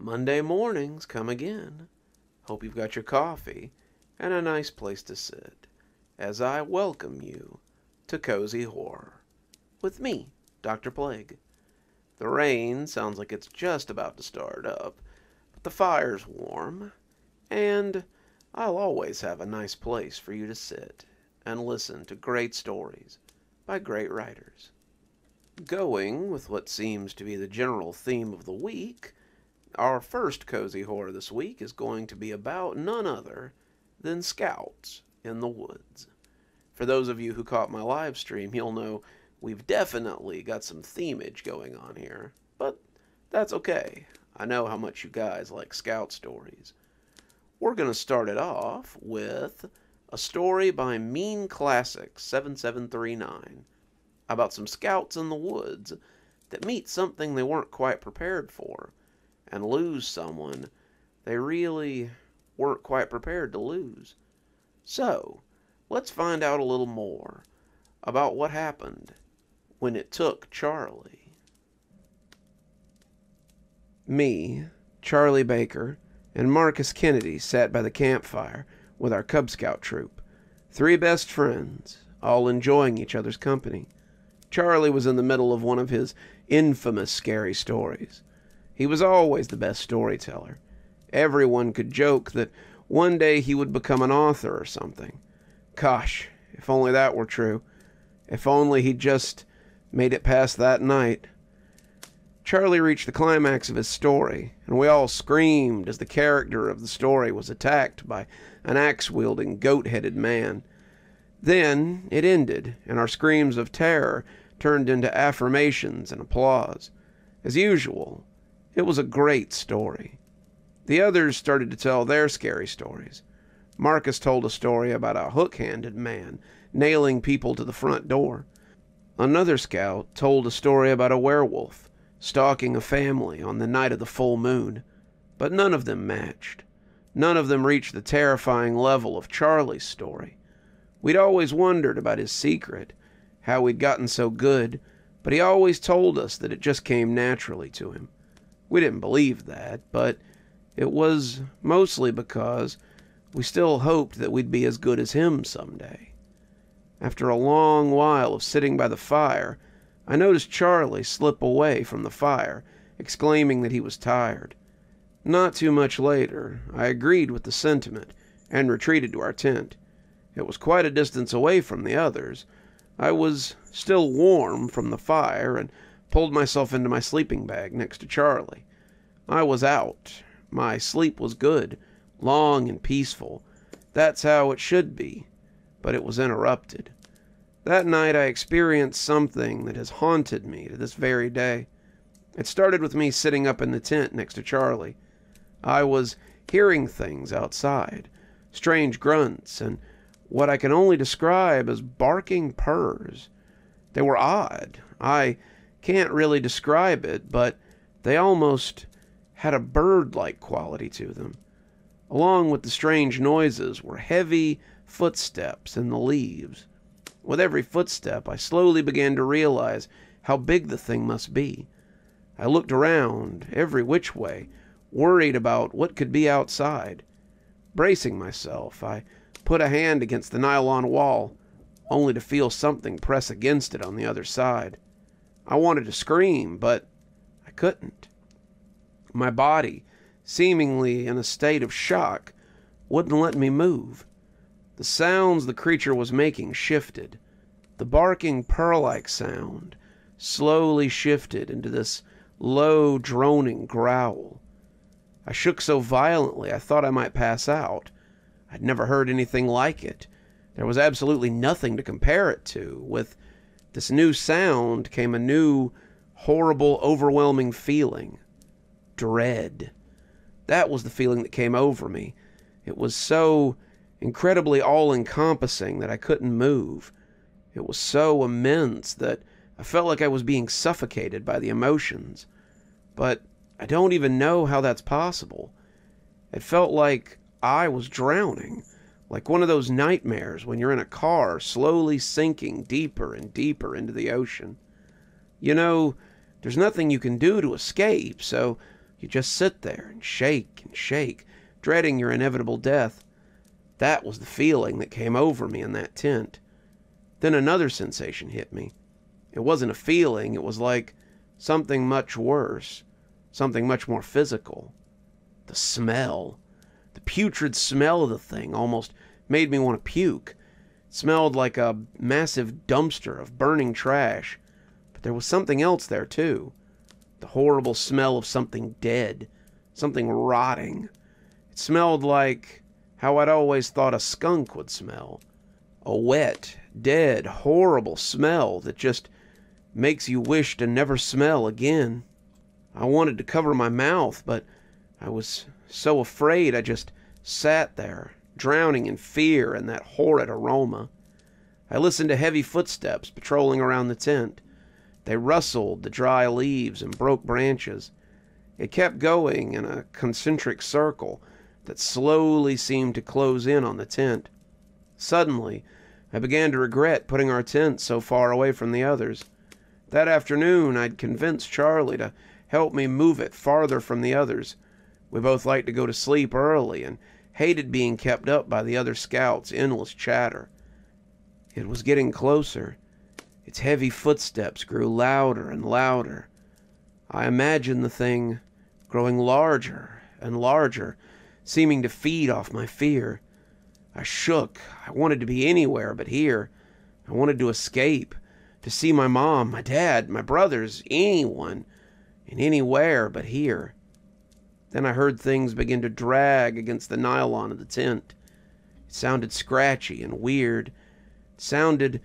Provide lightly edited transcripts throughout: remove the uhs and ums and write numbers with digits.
Monday mornings come again. Hope you've got your coffee and a nice place to sit as I welcome you to Cozy Horror with me, Dr. Plague. The rain sounds like it's just about to start up, but the fire's warm, and I'll always have a nice place for you to sit and listen to great stories by great writers. Going with what seems to be the general theme of the week, our first Cozy Horror this week is going to be about none other than scouts in the woods. For those of you who caught my live stream, you'll know we've definitely got some themage going on here, but that's okay. I know how much you guys like scout stories. We're going to start it off with a story by Meen-Classic-7759 about some scouts in the woods that meet something they weren't quite prepared for and lose someone they really weren't quite prepared to lose. So, let's find out a little more about what happened when it took Charlie. Me, Charlie Baker, and Marcus Kennedy sat by the campfire with our Cub Scout troop, 3 best friends, all enjoying each other's company. Charlie was in the middle of one of his infamous scary stories. He was always the best storyteller. Everyone could joke that one day he would become an author or something. Gosh, if only that were true. If only he'd just made it past that night. Charlie reached the climax of his story, and we all screamed as the character of the story was attacked by an axe-wielding, goat-headed man. Then it ended, and our screams of terror turned into affirmations and applause. As usual, it was a great story. The others started to tell their scary stories. Marcus told a story about a hook-handed man nailing people to the front door. Another scout told a story about a werewolf stalking a family on the night of the full moon. But none of them matched. None of them reached the terrifying level of Charlie's story. We'd always wondered about his secret, how he'd gotten so good, but he always told us that it just came naturally to him. We didn't believe that, but it was mostly because we still hoped that we'd be as good as him someday. After a long while of sitting by the fire, I noticed Charlie slip away from the fire, exclaiming that he was tired. Not too much later, I agreed with the sentiment and retreated to our tent. It was quite a distance away from the others. I was still warm from the fire and pulled myself into my sleeping bag next to Charlie. I was out. My sleep was good, long and peaceful. That's how it should be. But it was interrupted. That night I experienced something that has haunted me to this very day. It started with me sitting up in the tent next to Charlie. I was hearing things outside, strange grunts, and what I can only describe as barking purrs. They were odd. I can't really describe it, but they almost had a bird-like quality to them. Along with the strange noises were heavy footsteps in the leaves. With every footstep, I slowly began to realize how big the thing must be. I looked around, every which way, worried about what could be outside. Bracing myself, I put a hand against the nylon wall, only to feel something press against it on the other side. I wanted to scream, but I couldn't. My body, seemingly in a state of shock, wouldn't let me move. The sounds the creature was making shifted. The barking purr-like sound slowly shifted into this low, droning growl. I shook so violently I thought I might pass out. I'd never heard anything like it. There was absolutely nothing to compare it to. With this new sound came a new, horrible, overwhelming feeling. Dread. That was the feeling that came over me. It was so incredibly all-encompassing that I couldn't move. It was so immense that I felt like I was being suffocated by the emotions. But I don't even know how that's possible. It felt like I was drowning, like one of those nightmares when you're in a car slowly sinking deeper and deeper into the ocean. You know, there's nothing you can do to escape, so You just sit there and shake, dreading your inevitable death. That was the feeling that came over me in that tent. Then another sensation hit me. It wasn't a feeling, it was like something much worse, something much more physical. The smell. The putrid smell of the thing almost made me want to puke. It smelled like a massive dumpster of burning trash. But there was something else there, too. The horrible smell of something dead, something rotting. It smelled like how I'd always thought a skunk would smell. A wet, dead, horrible smell that just makes you wish to never smell again. I wanted to cover my mouth, but I was so afraid I just sat there, drowning in fear and that horrid aroma. I listened to heavy footsteps patrolling around the tent. They rustled the dry leaves and broke branches. It kept going in a concentric circle that slowly seemed to close in on the tent. Suddenly, I began to regret putting our tent so far away from the others. That afternoon, I'd convinced Charlie to help me move it farther from the others. We both liked to go to sleep early and hated being kept up by the other scouts' endless chatter. It was getting closer. Its heavy footsteps grew louder and louder. I imagined the thing growing larger and larger, seeming to feed off my fear. I shook. I wanted to be anywhere but here. I wanted to escape, to see my mom, my dad, my brothers, anyone, and anywhere but here. Then I heard things begin to drag against the nylon of the tent. It sounded scratchy and weird. It sounded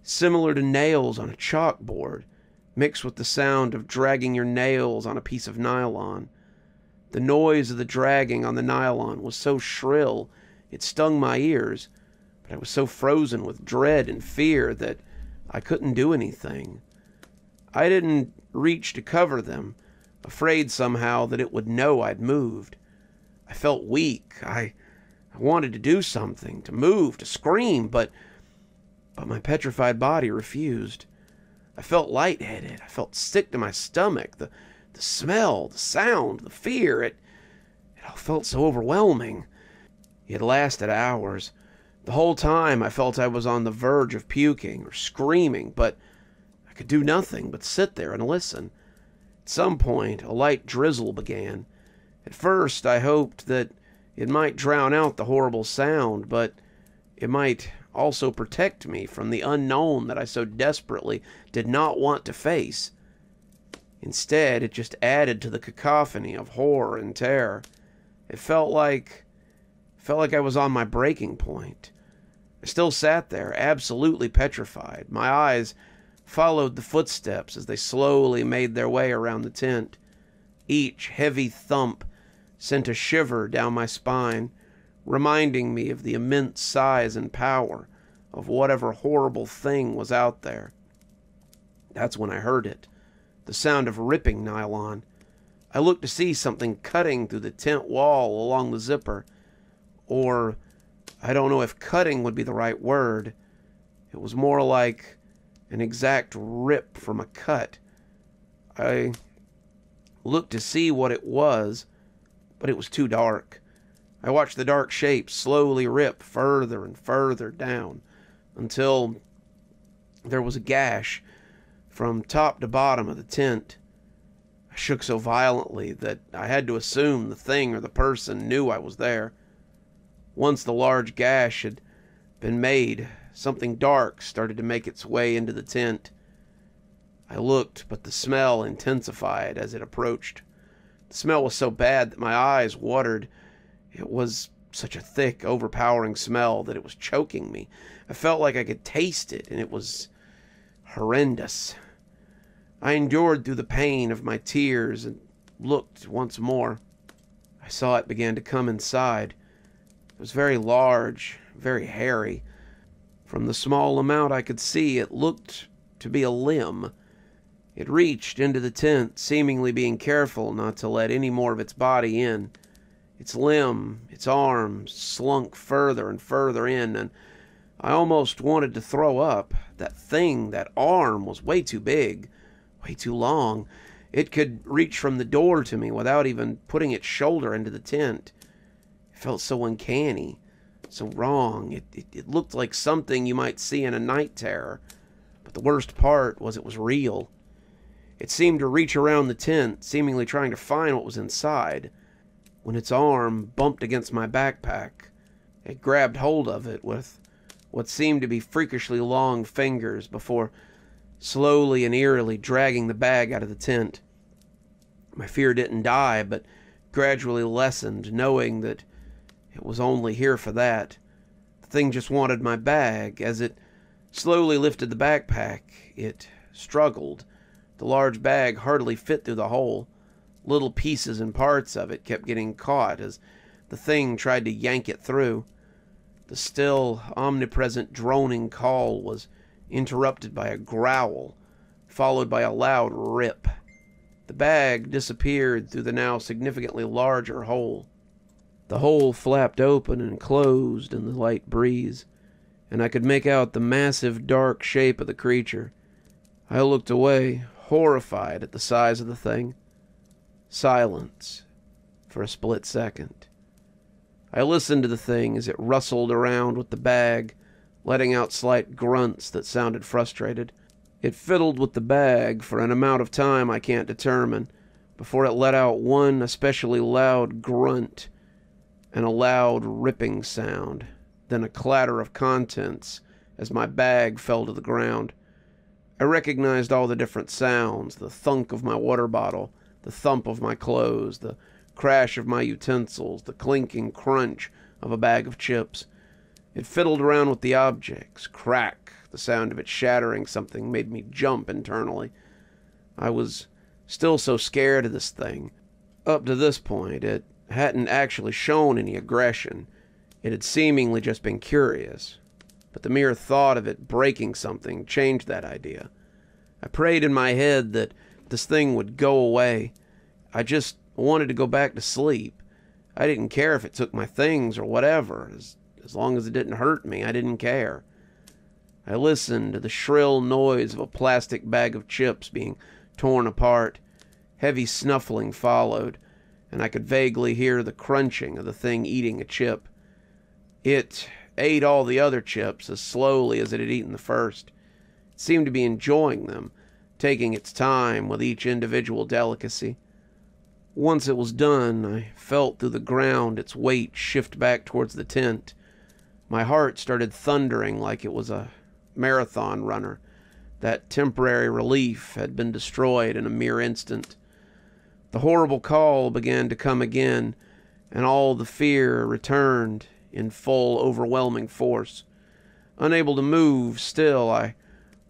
similar to nails on a chalkboard, mixed with the sound of dragging your nails on a piece of nylon. The noise of the dragging on the nylon was so shrill it stung my ears, but I was so frozen with dread and fear that I couldn't do anything. I didn't reach to cover them, afraid somehow that it would know I'd moved. I felt weak. I wanted to do something, to move, to scream, but my petrified body refused. I felt lightheaded. I felt sick to my stomach. The smell, the sound, the fear, it all felt so overwhelming. It lasted hours. The whole time I felt I was on the verge of puking or screaming, but I could do nothing but sit there and listen. At some point, a light drizzle began. At first, I hoped that it might drown out the horrible sound, but it might also protect me from the unknown that I so desperately did not want to face. Instead, it just added to the cacophony of horror and terror. It felt like I was on my breaking point. I still sat there, absolutely petrified. My eyes followed the footsteps as they slowly made their way around the tent. Each heavy thump sent a shiver down my spine, reminding me of the immense size and power of whatever horrible thing was out there. That's when I heard it, the sound of ripping nylon. I looked to see something cutting through the tent wall along the zipper. Or, I don't know if cutting would be the right word. It was more like an exact rip from a cut. I looked to see what it was, but it was too dark. I watched the dark shape slowly rip further and further down until there was a gash from top to bottom of the tent. I shook so violently that I had to assume the thing or the person knew I was there. Once the large gash had been made, something dark started to make its way into the tent. I looked, but the smell intensified as it approached. The smell was so bad that my eyes watered. It was such a thick, overpowering smell that it was choking me. I felt like I could taste it, and it was horrendous. I endured through the pain of my tears and looked once more. I saw it began to come inside. It was very large, very hairy. From the small amount I could see, it looked to be a limb. It reached into the tent, seemingly being careful not to let any more of its body in. Its limb, its arms, slunk further and further in, and I almost wanted to throw up. That thing, that arm, was way too big, way too long. It could reach from the door to me without even putting its shoulder into the tent. It felt so uncanny, so wrong. It looked like something you might see in a night terror. But the worst part was it was real. It seemed to reach around the tent, seemingly trying to find what was inside. When its arm bumped against my backpack, it grabbed hold of it with what seemed to be freakishly long fingers before slowly and eerily dragging the bag out of the tent. My fear didn't die, but gradually lessened, knowing that it was only here for that. The thing just wanted my bag. As it slowly lifted the backpack, it struggled. The large bag hardly fit through the hole. Little pieces and parts of it kept getting caught as the thing tried to yank it through. The still, omnipresent droning call was interrupted by a growl, followed by a loud rip. The bag disappeared through the now significantly larger hole. The hole flapped open and closed in the light breeze, and I could make out the massive dark shape of the creature. I looked away, horrified at the size of the thing. Silence for a split second. I listened to the thing as it rustled around with the bag, letting out slight grunts that sounded frustrated. It fiddled with the bag for an amount of time I can't determine, before it let out one especially loud grunt and a loud ripping sound, then a clatter of contents as my bag fell to the ground. I recognized all the different sounds, the thunk of my water bottle, the thump of my clothes, the crash of my utensils, the clinking crunch of a bag of chips. It fiddled around with the objects. Crack! The sound of it shattering something made me jump internally. I was still so scared of this thing. Up to this point, it hadn't actually shown any aggression. It had seemingly just been curious. But the mere thought of it breaking something changed that idea. I prayed in my head that this thing would go away. I just wanted to go back to sleep. I didn't care if it took my things or whatever. As long as it didn't hurt me, I didn't care. I listened to the shrill noise of a plastic bag of chips being torn apart. Heavy snuffling followed, and I could vaguely hear the crunching of the thing eating a chip. It ate all the other chips as slowly as it had eaten the first. It seemed to be enjoying them, taking its time with each individual delicacy. Once it was done, I felt through the ground its weight shift back towards the tent. My heart started thundering like it was a marathon runner. That temporary relief had been destroyed in a mere instant. The horrible call began to come again, and all the fear returned in full, overwhelming force. Unable to move still, I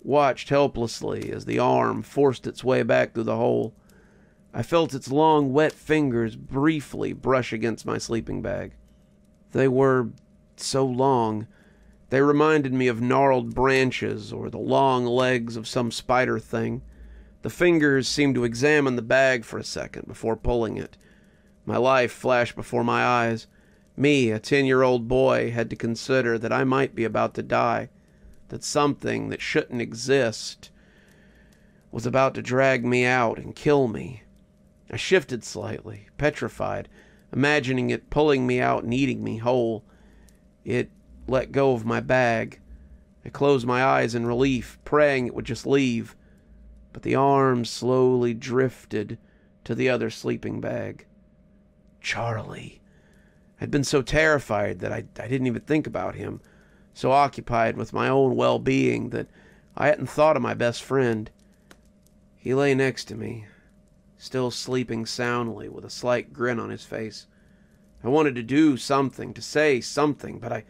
watched helplessly as the arm forced its way back through the hole. I felt its long, wet fingers briefly brush against my sleeping bag. They were so long. They reminded me of gnarled branches or the long legs of some spider thing. The fingers seemed to examine the bag for a second before pulling it. My life flashed before my eyes. Me, a 10-year-old boy, had to consider that I might be about to die, that something that shouldn't exist was about to drag me out and kill me. I shifted slightly, petrified, imagining it pulling me out and eating me whole. It let go of my bag. I closed my eyes in relief, praying it would just leave. But the arm slowly drifted to the other sleeping bag. Charlie. I'd been so terrified that I didn't even think about him, so occupied with my own well-being that I hadn't thought of my best friend. He lay next to me, still sleeping soundly with a slight grin on his face. I wanted to do something, to say something, but I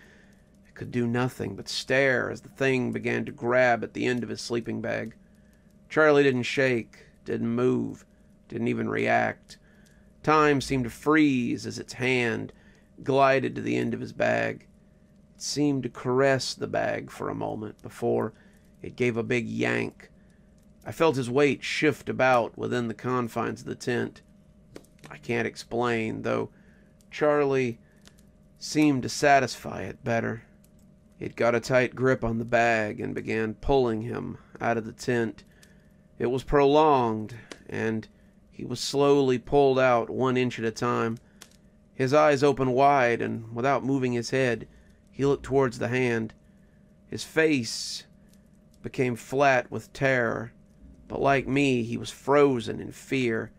could do nothing but stare as the thing began to grab at the end of his sleeping bag. Charlie didn't shake, didn't move, didn't even react. Time seemed to freeze as its hand glided to the end of his bag. It seemed to caress the bag for a moment before it gave a big yank. I felt his weight shift about within the confines of the tent. I can't explain, though Charlie seemed to satisfy it better. It got a tight grip on the bag and began pulling him out of the tent. It was prolonged, and He was slowly pulled out 1 inch at a time. His eyes opened wide, and without moving his head, he looked towards the hand. His face became flat with terror, but like me, he was frozen in fear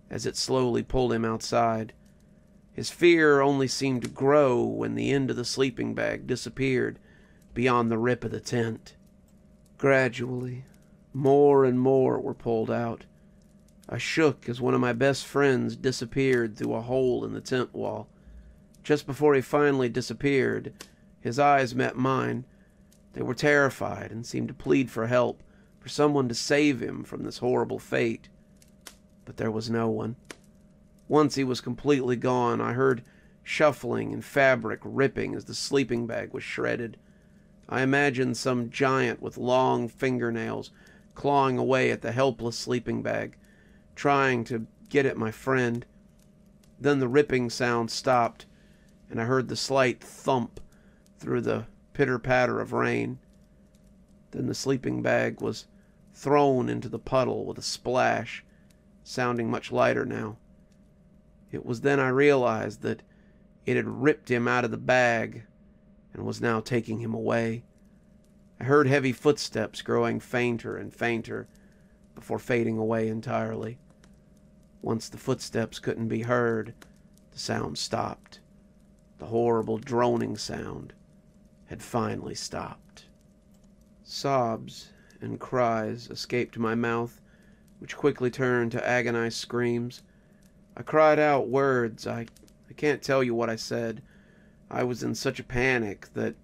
as it slowly pulled him outside. His fear only seemed to grow when the end of the sleeping bag disappeared beyond the rip of the tent. Gradually, more and more were pulled out. I shook as one of my best friends disappeared through a hole in the tent wall. Just before he finally disappeared, his eyes met mine. They were terrified and seemed to plead for help, for someone to save him from this horrible fate. But there was no one. Once he was completely gone, I heard shuffling and fabric ripping as the sleeping bag was shredded. I imagined some giant with long fingernails clawing away at the helpless sleeping bag, trying to get at my friend. Then the ripping sound stopped, and I heard the slight thump through the pitter-patter of rain. Then the sleeping bag was thrown into the puddle with a splash, sounding much lighter now. It was then I realized that it had ripped him out of the bag and was now taking him away. I heard heavy footsteps growing fainter and fainter before fading away entirely. Once the footsteps couldn't be heard, the sound stopped. The horrible droning sound had finally stopped. Sobs and cries escaped my mouth, which quickly turned to agonized screams. I cried out words. I can't tell you what I said. I was in such a panic that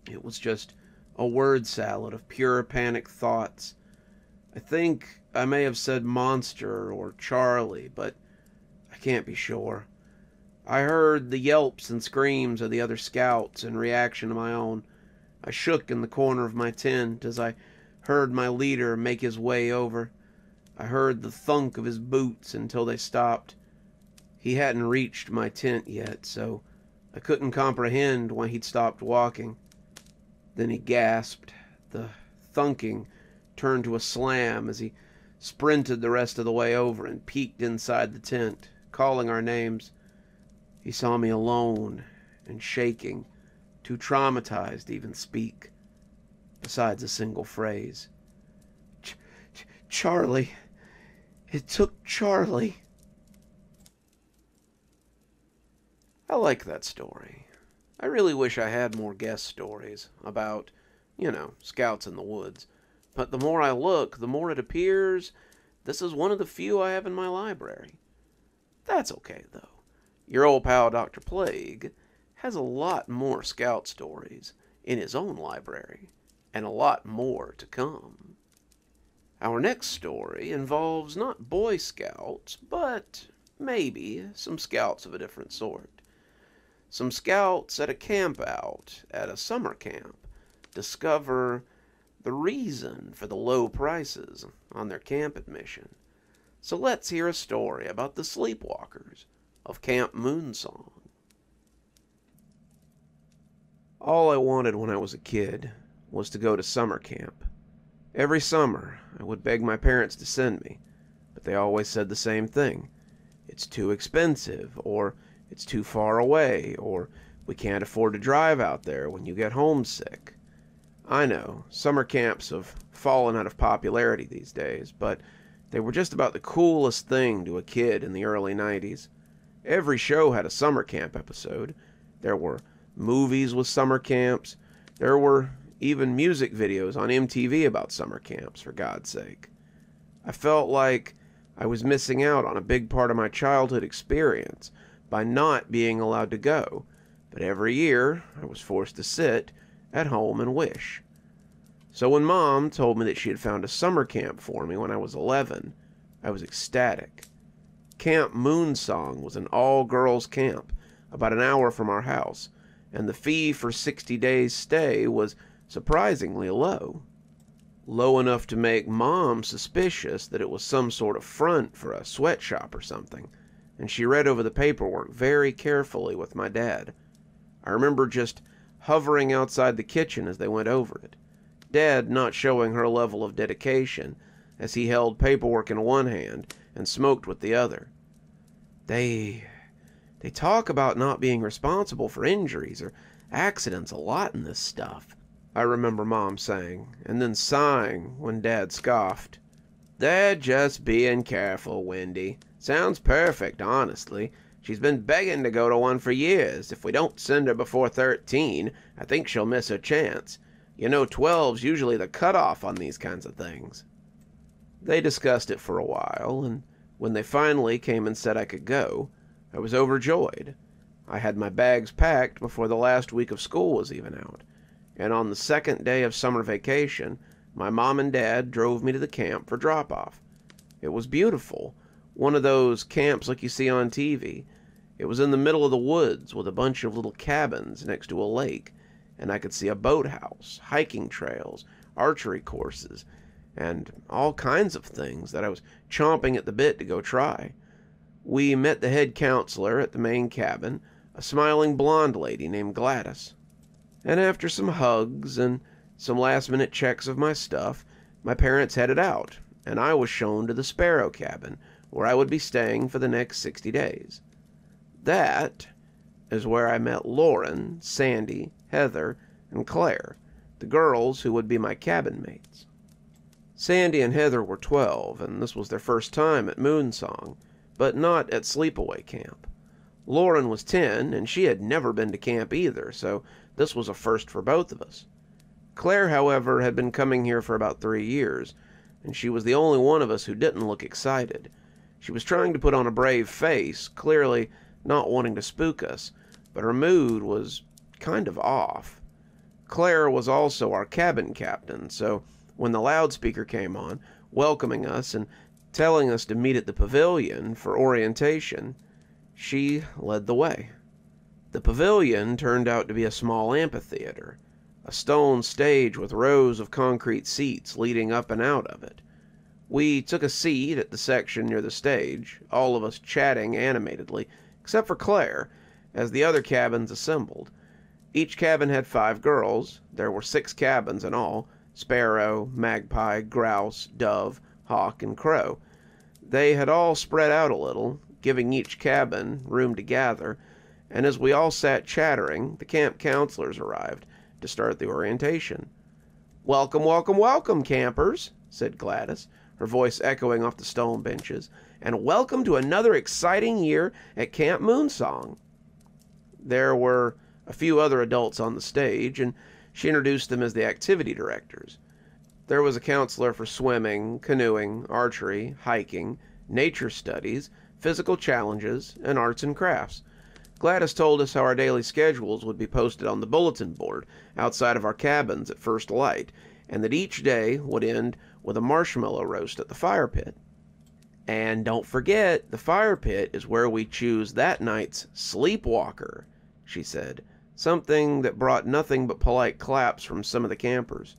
it was just a word salad of pure panic thoughts. I think I may have said monster or Charlie, but I can't be sure. I heard the yelps and screams of the other scouts in reaction to my own. I shook in the corner of my tent as I heard my leader make his way over. I heard the thunk of his boots until they stopped. He hadn't reached my tent yet, so I couldn't comprehend when he'd stopped walking. Then he gasped. The thunking turned to a slam as he sprinted the rest of the way over and peeked inside the tent, calling our names. He saw me alone and shaking, too traumatized to even speak, besides a single phrase. Charlie. It took Charlie. I like that story. I really wish I had more guest stories about, scouts in the woods. But the more I look, the more it appears this is one of the few I have in my library. That's okay, though. Your old pal Dr. Plague has a lot more scout stories in his own library, and a lot more to come. Our next story involves not Boy Scouts, but maybe some scouts of a different sort. Some scouts at a camp out at a summer camp discover the reason for the low prices on their camp admission. So let's hear a story about the Sleepwalkers of Camp Moonsong. All I wanted when I was a kid was to go to summer camp. Every summer, I would beg my parents to send me, but they always said the same thing. It's too expensive, or it's too far away, or we can't afford to drive out there when you get homesick. I know, summer camps have fallen out of popularity these days, but they were just about the coolest thing to a kid in the early 90s. Every show had a summer camp episode. There were movies with summer camps. There were even music videos on MTV about summer camps, for God's sake. I felt like I was missing out on a big part of my childhood experience by not being allowed to go, but every year I was forced to sit at home and wish. So when Mom told me that she had found a summer camp for me when I was 11, I was ecstatic. Camp Moonsong was an all-girls camp about an hour from our house, and the fee for 60 days' stay was surprisingly low. Low enough to make Mom suspicious that it was some sort of front for a sweatshop or something, and she read over the paperwork very carefully with my dad. I remember just hovering outside the kitchen as they went over it, Dad not showing her level of dedication, as he held paperwork in one hand and smoked with the other. They talk about not being responsible for injuries or accidents a lot in this stuff, I remember Mom saying, and then sighing when Dad scoffed. They're just being careful, Wendy. Sounds perfect, honestly. She's been begging to go to one for years. If we don't send her before 13, I think she'll miss her chance. You know, 12's usually the cutoff on these kinds of things. They discussed it for a while, and when they finally came and said I could go, I was overjoyed. I had my bags packed before the last week of school was even out, and on the second day of summer vacation, my mom and dad drove me to the camp for drop-off. It was beautiful, one of those camps like you see on TV. It was in the middle of the woods with a bunch of little cabins next to a lake, and I could see a boathouse, hiking trails, archery courses, and all kinds of things that I was chomping at the bit to go try. We met the head counselor at the main cabin, a smiling blonde lady named Gladys. And after some hugs and some last-minute checks of my stuff, my parents headed out, and I was shown to the Sparrow cabin, where I would be staying for the next 60 days. That is where I met Lauren, Sandy, Heather, and Claire, the girls who would be my cabin mates. Sandy and Heather were 12, and this was their first time at Moonsong, but not at sleepaway camp. Lauren was 10, and she had never been to camp either, so this was a first for both of us. Claire, however, had been coming here for about 3 years, and she was the only one of us who didn't look excited. She was trying to put on a brave face, clearly not wanting to spook us, but her mood was kind of off. Claire was also our cabin captain, so when the loudspeaker came on, welcoming us and telling us to meet at the pavilion for orientation, she led the way. The pavilion turned out to be a small amphitheater, a stone stage with rows of concrete seats leading up and out of it. We took a seat at the section near the stage, all of us chatting animatedly, except for Claire, as the other cabins assembled. Each cabin had 5 girls. There were 6 cabins in all: sparrow, magpie, grouse, dove, hawk, and crow. They had all spread out a little, giving each cabin room to gather, and as we all sat chattering, the camp counselors arrived to start the orientation. "Welcome, welcome, welcome, campers," said Gladys, her voice echoing off the stone benches, "and welcome to another exciting year at Camp Moonsong." There were a few other adults on the stage, and she introduced them as the activity directors. There was a counselor for swimming, canoeing, archery, hiking, nature studies, physical challenges, and arts and crafts. Gladys told us how our daily schedules would be posted on the bulletin board outside of our cabins at first light, and that each day would end with a marshmallow roast at the fire pit. "And don't forget, the fire pit is where we choose that night's sleepwalker," she said, something that brought nothing but polite claps from some of the campers.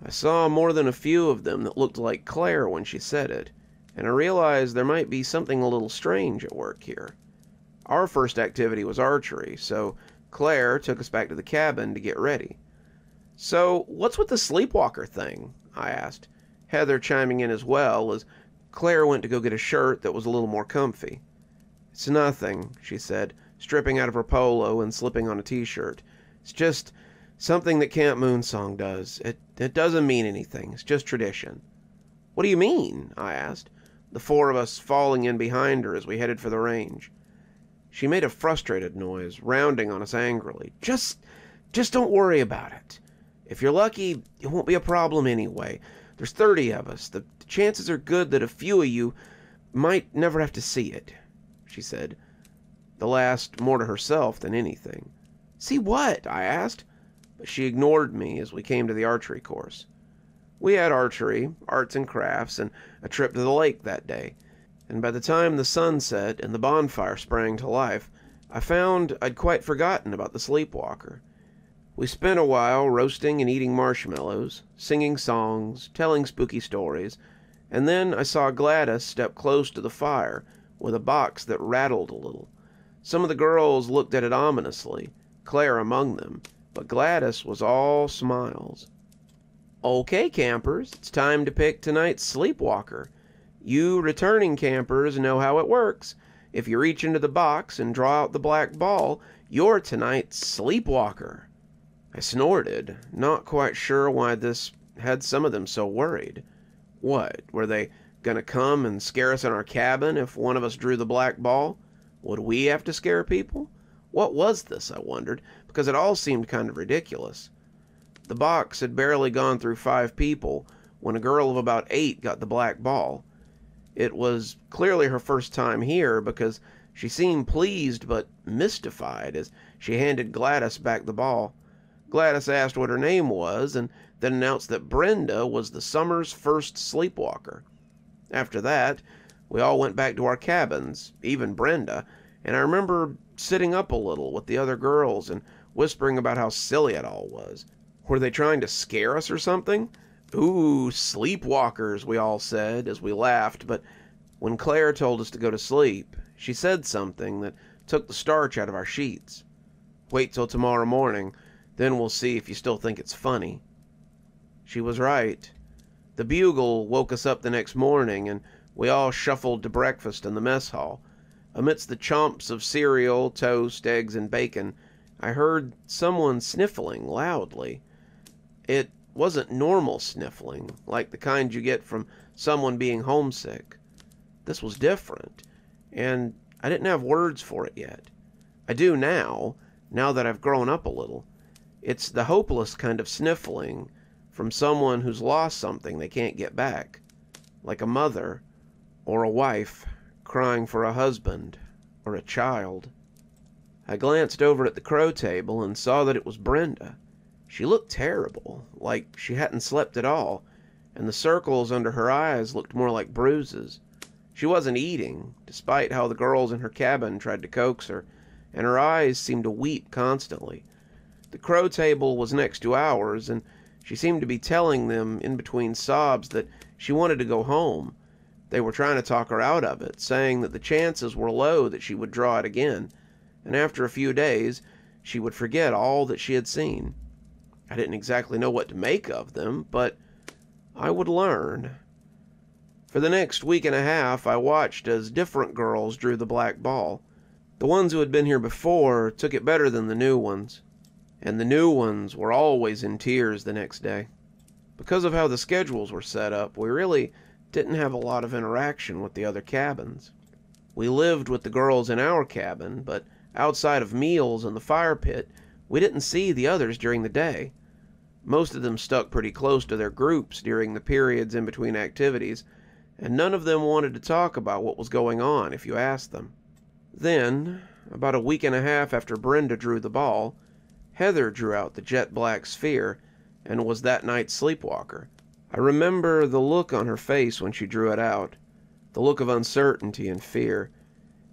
I saw more than a few of them that looked like Claire when she said it, and I realized there might be something a little strange at work here. Our first activity was archery, so Claire took us back to the cabin to get ready. "So, what's with the sleepwalker thing?" I asked, Heather chiming in as well as Claire went to go get a shirt that was a little more comfy. "It's nothing," she said, stripping out of her polo and slipping on a t-shirt. "It's just something that Camp Moonsong does. It doesn't mean anything. It's just tradition." "What do you mean?" I asked, the 4 of us falling in behind her as we headed for the range. She made a frustrated noise, rounding on us angrily. Just don't worry about it. If you're lucky, it won't be a problem anyway. There's 30 of us. The chances are good that a few of you might never have to see it," she said, the last more to herself than anything. "See what?" I asked, but she ignored me as we came to the archery course. We had archery, arts and crafts, and a trip to the lake that day, and by the time the sun set and the bonfire sprang to life, I found I'd quite forgotten about the sleepwalker. We spent a while roasting and eating marshmallows, singing songs, telling spooky stories, and then I saw Gladys step close to the fire with a box that rattled a little. Some of the girls looked at it ominously, Claire among them, but Gladys was all smiles. "Okay, campers, it's time to pick tonight's sleepwalker. You returning campers know how it works. If you reach into the box and draw out the black ball, you're tonight's sleepwalker." I snorted, not quite sure why this had some of them so worried. What, were they gonna come and scare us in our cabin if one of us drew the black ball? Would we have to scare people? What was this, I wondered, because it all seemed kind of ridiculous. The box had barely gone through 5 people when a girl of about 8 got the black ball. It was clearly her first time here because she seemed pleased but mystified as she handed Gladys back the ball. Gladys asked what her name was and then announced that Brenda was the summer's first sleepwalker. After that, we all went back to our cabins, even Brenda, and I remember sitting up a little with the other girls and whispering about how silly it all was. Were they trying to scare us or something? "Ooh, sleepwalkers," we all said as we laughed, but when Claire told us to go to sleep, she said something that took the starch out of our sheets. "Wait till tomorrow morning, then we'll see if you still think it's funny." She was right. The bugle woke us up the next morning, and we all shuffled to breakfast in the mess hall. Amidst the chomps of cereal, toast, eggs, and bacon, I heard someone sniffling loudly. It wasn't normal sniffling, like the kind you get from someone being homesick. This was different, and I didn't have words for it yet. I do now that I've grown up a little. It's the hopeless kind of sniffling from someone who's lost something they can't get back, like a mother or a wife crying for a husband or a child. I glanced over at the crow table and saw that it was Brenda. She looked terrible, like she hadn't slept at all, and the circles under her eyes looked more like bruises. She wasn't eating, despite how the girls in her cabin tried to coax her, and her eyes seemed to weep constantly. The crow table was next to ours, and she seemed to be telling them in between sobs that she wanted to go home. They were trying to talk her out of it, saying that the chances were low that she would draw it again, and after a few days she would forget all that she had seen. I didn't exactly know what to make of them, but I would learn. For the next week and a half, I watched as different girls drew the black ball. The ones who had been here before took it better than the new ones, and the new ones were always in tears the next day. Because of how the schedules were set up, we really didn't have a lot of interaction with the other cabins. We lived with the girls in our cabin, but outside of meals and the fire pit, we didn't see the others during the day. Most of them stuck pretty close to their groups during the periods in between activities, and none of them wanted to talk about what was going on if you asked them. Then, about a week and a half after Brenda drew the ball, Heather drew out the jet black sphere and was that night's sleepwalker. I remember the look on her face when she drew it out, the look of uncertainty and fear,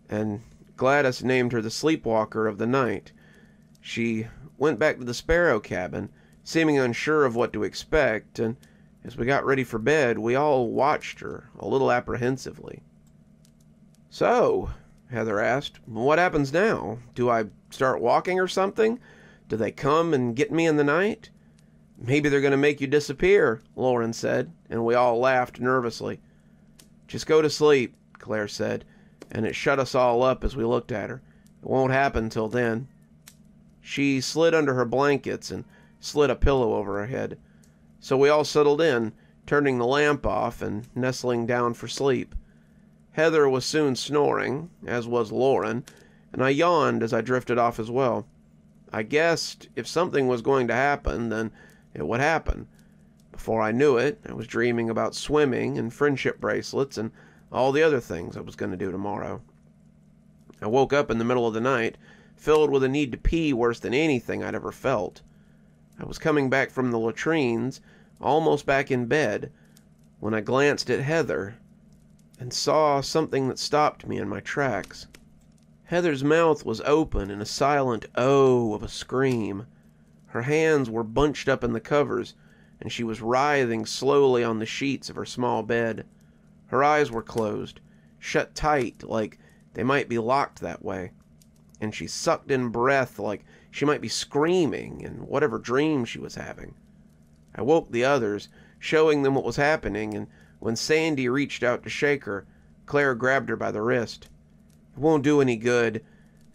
and Gladys named her the sleepwalker of the night. She went back to the sparrow cabin, seeming unsure of what to expect, and as we got ready for bed, we all watched her a little apprehensively. "So," Heather asked, "what happens now? Do I start walking or something? Do they come and get me in the night?" "Maybe they're going to make you disappear," Lauren said, and we all laughed nervously. "Just go to sleep," Claire said, and it shut us all up as we looked at her. "It won't happen till then." She slid under her blankets and slid a pillow over her head. So we all settled in, turning the lamp off and nestling down for sleep. Heather was soon snoring, as was Lauren, and I yawned as I drifted off as well. I guessed if something was going to happen, then it would happen. Before I knew it, I was dreaming about swimming and friendship bracelets and all the other things I was going to do tomorrow. I woke up in the middle of the night, filled with a need to pee worse than anything I'd ever felt. I was coming back from the latrines, almost back in bed, when I glanced at Heather and saw something that stopped me in my tracks. Heather's mouth was open in a silent "oh" of a scream. Her hands were bunched up in the covers, and she was writhing slowly on the sheets of her small bed. Her eyes were closed, shut tight like they might be locked that way, and she sucked in breath like she might be screaming in whatever dream she was having. I woke the others, showing them what was happening, and When Sandy reached out to shake her, Claire grabbed her by the wrist. "It won't do any good,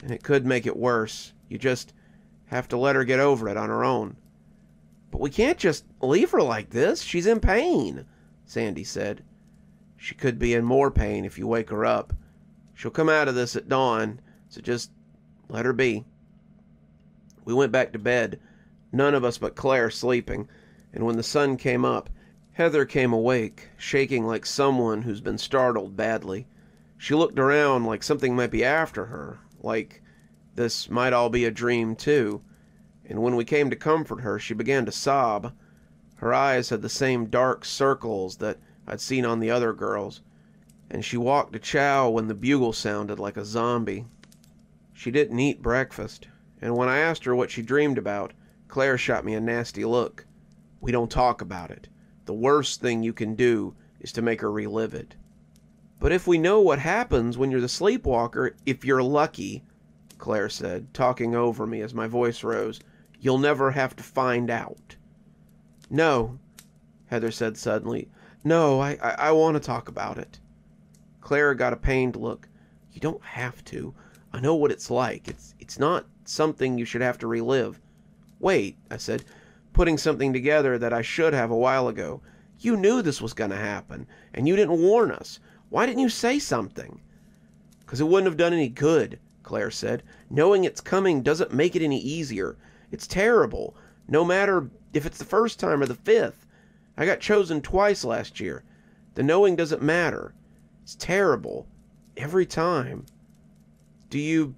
and it could make it worse. You just have to let her get over it on her own." "But we can't just leave her like this. She's in pain," Sandy said. "She could be in more pain if you wake her up. She'll come out of this at dawn, so just let her be." We went back to bed, none of us but Claire sleeping, and when the sun came up, Heather came awake, shaking like someone who's been startled badly. She looked around like something might be after her, like this might all be a dream too, and when we came to comfort her, she began to sob. Her eyes had the same dark circles that I'd seen on the other girls, and she walked to chow when the bugle sounded like a zombie. She didn't eat breakfast, and when I asked her what she dreamed about, Claire shot me a nasty look. "We don't talk about it. The worst thing you can do is to make her relive it." "But if we know what happens when you're the sleepwalker, if you're lucky," Claire said, talking over me as my voice rose, "you'll never have to find out." "No," Heather said suddenly. "No, I want to talk about it." Claire got a pained look. "You don't have to. I know what it's like. It's not something you should have to relive." "Wait," I said, putting something together that I should have a while ago. "You knew this was going to happen, and you didn't warn us. Why didn't you say something?" "'Cause it wouldn't have done any good," Claire said. "Knowing it's coming doesn't make it any easier. It's terrible, no matter if it's the first time or the 5th. I got chosen twice last year. The knowing doesn't matter. It's terrible, every time." "Do you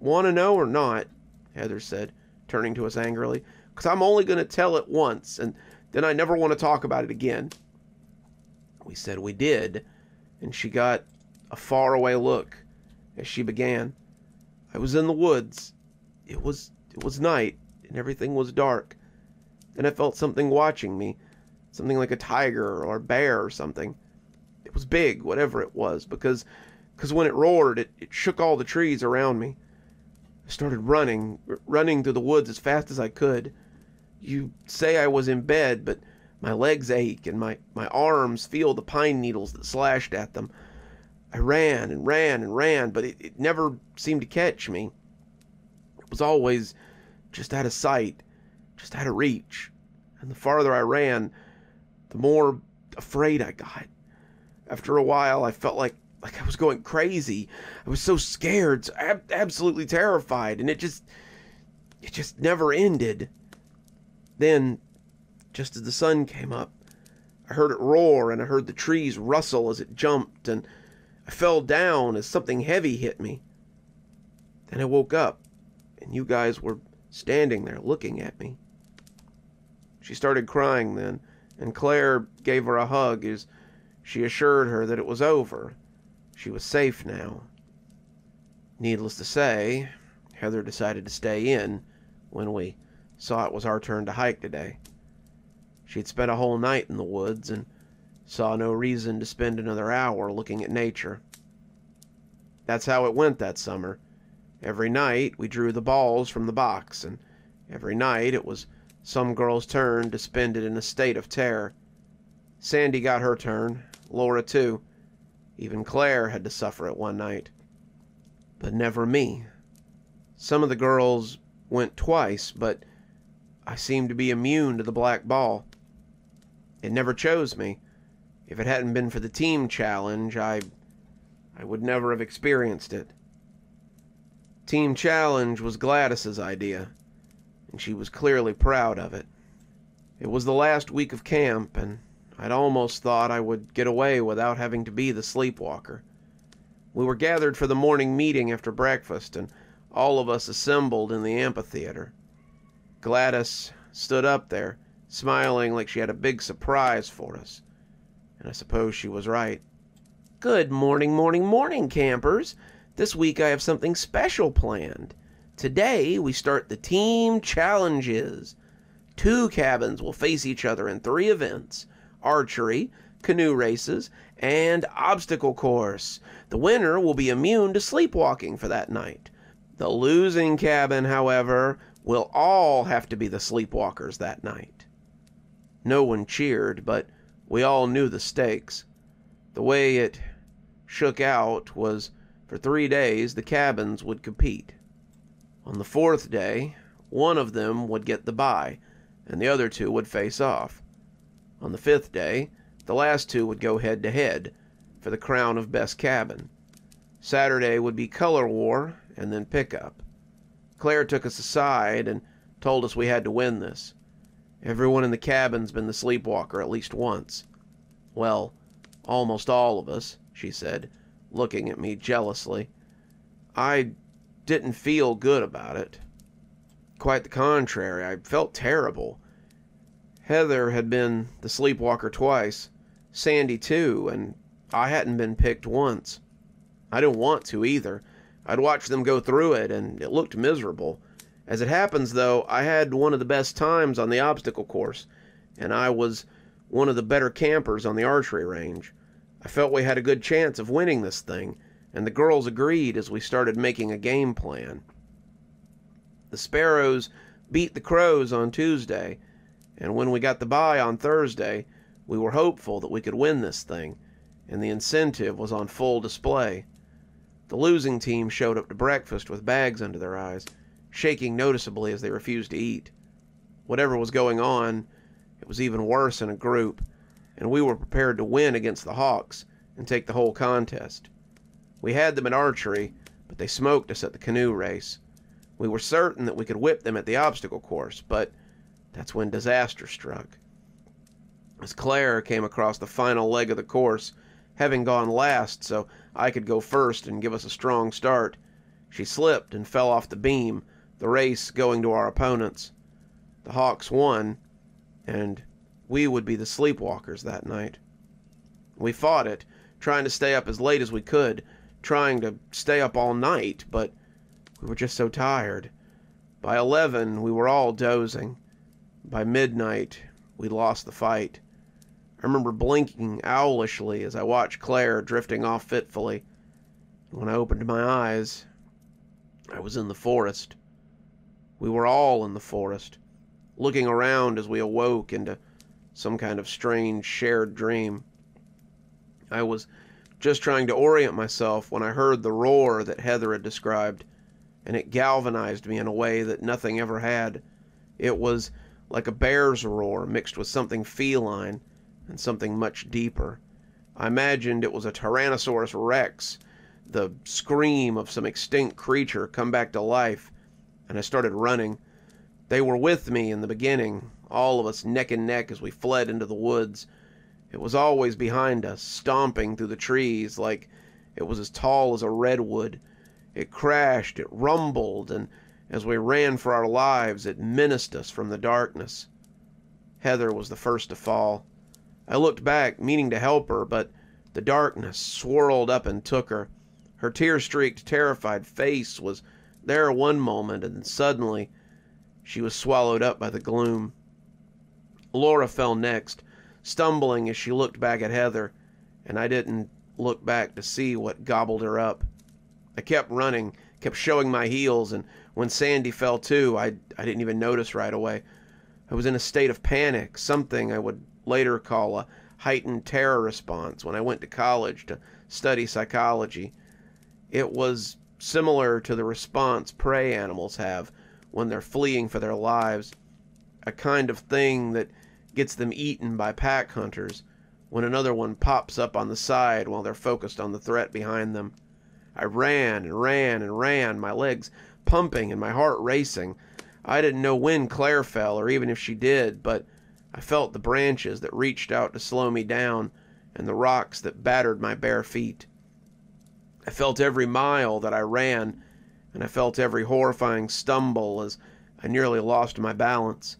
want to know or not?" Heather said, turning to us angrily. "'Cause I'm only going to tell it once, and then I never want to talk about it again." We said we did, and she got a faraway look as she began. "I was in the woods. It was night, and everything was dark. Then I felt something watching me, something like a tiger or a bear or something. It was big, whatever it was, because when it roared, it shook all the trees around me. I started running through the woods as fast as I could. You say I was in bed, but my legs ache and my arms feel the pine needles that slashed at them. I ran and ran and ran, but it never seemed to catch me. It was always just out of sight, just out of reach. And the farther I ran, the more afraid I got. After a while, I felt like I was going crazy. I was so scared, so absolutely terrified, and it just never ended. Then, just as the sun came up, I heard it roar, and I heard the trees rustle as it jumped, and I fell down as something heavy hit me. Then I woke up, and you guys were standing there looking at me." She started crying then, and Claire gave her a hug as she assured her that it was over. She was safe now. Needless to say, Heather decided to stay in when we saw it was our turn to hike today. She'd spent a whole night in the woods and saw no reason to spend another hour looking at nature. That's how it went that summer. Every night we drew the balls from the box, and every night it was some girl's turn to spend it in a state of terror. Sandy got her turn, Laura too. Even Claire had to suffer it one night. But never me. Some of the girls went twice, but I seemed to be immune to the black ball. It never chose me. If it hadn't been for the team challenge, I would never have experienced it. Team challenge was Gladys's idea, and she was clearly proud of it. It was the last week of camp, and I'd almost thought I would get away without having to be the sleepwalker. We were gathered for the morning meeting after breakfast, and all of us assembled in the amphitheater. Gladys stood up there, smiling like she had a big surprise for us. And I suppose she was right. "Good morning, morning, campers. This week I have something special planned. Today we start the team challenges. 2 cabins will face each other in 3 events: archery, canoe races, and obstacle course. The winner will be immune to sleepwalking for that night. The losing cabin, however, will all have to be the sleepwalkers that night." No one cheered, but we all knew the stakes. The way it shook out was for 3 days the cabins would compete. On the 4th day, one of them would get the bye, and the other 2 would face off. On the 5th day, the last 2 would go head-to-head for the crown of best cabin. Saturday would be color war, and then pickup. Claire took us aside and told us we had to win this. Everyone in the cabin's been the sleepwalker at least once. Well, almost all of us, she said, looking at me jealously. I didn't feel good about it. Quite the contrary, I felt terrible. Heather had been the sleepwalker twice, Sandy too, and I hadn't been picked once. I didn't want to either. I'd watched them go through it, and it looked miserable. As it happens, though, I had one of the best times on the obstacle course, and I was one of the better campers on the archery range. I felt we had a good chance of winning this thing, and the girls agreed as we started making a game plan. The Sparrows beat the Crows on Tuesday, and when we got the bye on Thursday, we were hopeful that we could win this thing, and the incentive was on full display. The losing team showed up to breakfast with bags under their eyes, shaking noticeably as they refused to eat. Whatever was going on, it was even worse in a group, and we were prepared to win against the Hawks and take the whole contest. We had them at archery, but they smoked us at the canoe race. We were certain that we could whip them at the obstacle course, but that's when disaster struck. As Claire came across the final leg of the course, having gone last so I could go first and give us a strong start, she slipped and fell off the beam, the race going to our opponents. The Hawks won, and we would be the sleepwalkers that night. We fought it, trying to stay up as late as we could, trying to stay up all night, but we were just so tired. By 11, we were all dozing. By midnight, we lost the fight. I remember blinking owlishly as I watched Claire drifting off fitfully. When I opened my eyes, I was in the forest. We were all in the forest, looking around as we awoke into some kind of strange shared dream. I was just trying to orient myself when I heard the roar that Heather had described, and it galvanized me in a way that nothing ever had. It was like a bear's roar mixed with something feline and something much deeper. I imagined it was a Tyrannosaurus Rex, the scream of some extinct creature come back to life, and I started running. They were with me in the beginning, all of us neck and neck as we fled into the woods. It was always behind us, stomping through the trees like it was as tall as a redwood. It crashed, it rumbled, and as we ran for our lives, it menaced us from the darkness. Heather was the first to fall. I looked back, meaning to help her, but the darkness swirled up and took her. Her tear-streaked, terrified face was there one moment, and suddenly she was swallowed up by the gloom. Laura fell next, stumbling as she looked back at Heather, and I didn't look back to see what gobbled her up. I kept running, kept showing my heels, and when Sandy fell too, I didn't even notice right away. I was in a state of panic, something I would later call a heightened terror response when I went to college to study psychology. It was similar to the response prey animals have when they're fleeing for their lives, a kind of thing that gets them eaten by pack hunters when another one pops up on the side while they're focused on the threat behind them. I ran and ran and ran, my legs pumping and my heart racing. I didn't know when Claire fell, or even if she did, but I felt the branches that reached out to slow me down and the rocks that battered my bare feet. I felt every mile that I ran, and I felt every horrifying stumble as I nearly lost my balance.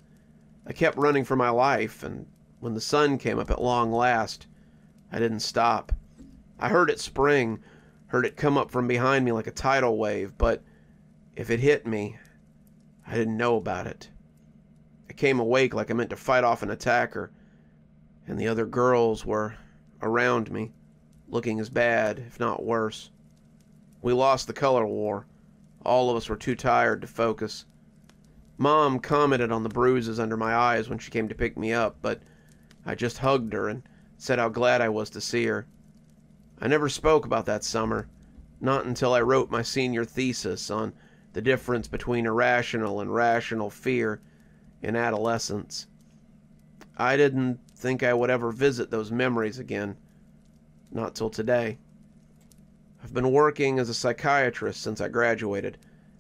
I kept running for my life, and when the sun came up at long last, I didn't stop. I heard it spring, heard it come up from behind me like a tidal wave, but if it hit me, I didn't know about it. I came awake like I meant to fight off an attacker, and the other girls were around me, looking as bad, if not worse. We lost the color war. All of us were too tired to focus. Mom commented on the bruises under my eyes when she came to pick me up, but I just hugged her and said how glad I was to see her. I never spoke about that summer, not until I wrote my senior thesis on the difference between irrational and rational fear in adolescence. I didn't think I would ever visit those memories again, not till today. I've been working as a psychiatrist since I graduated,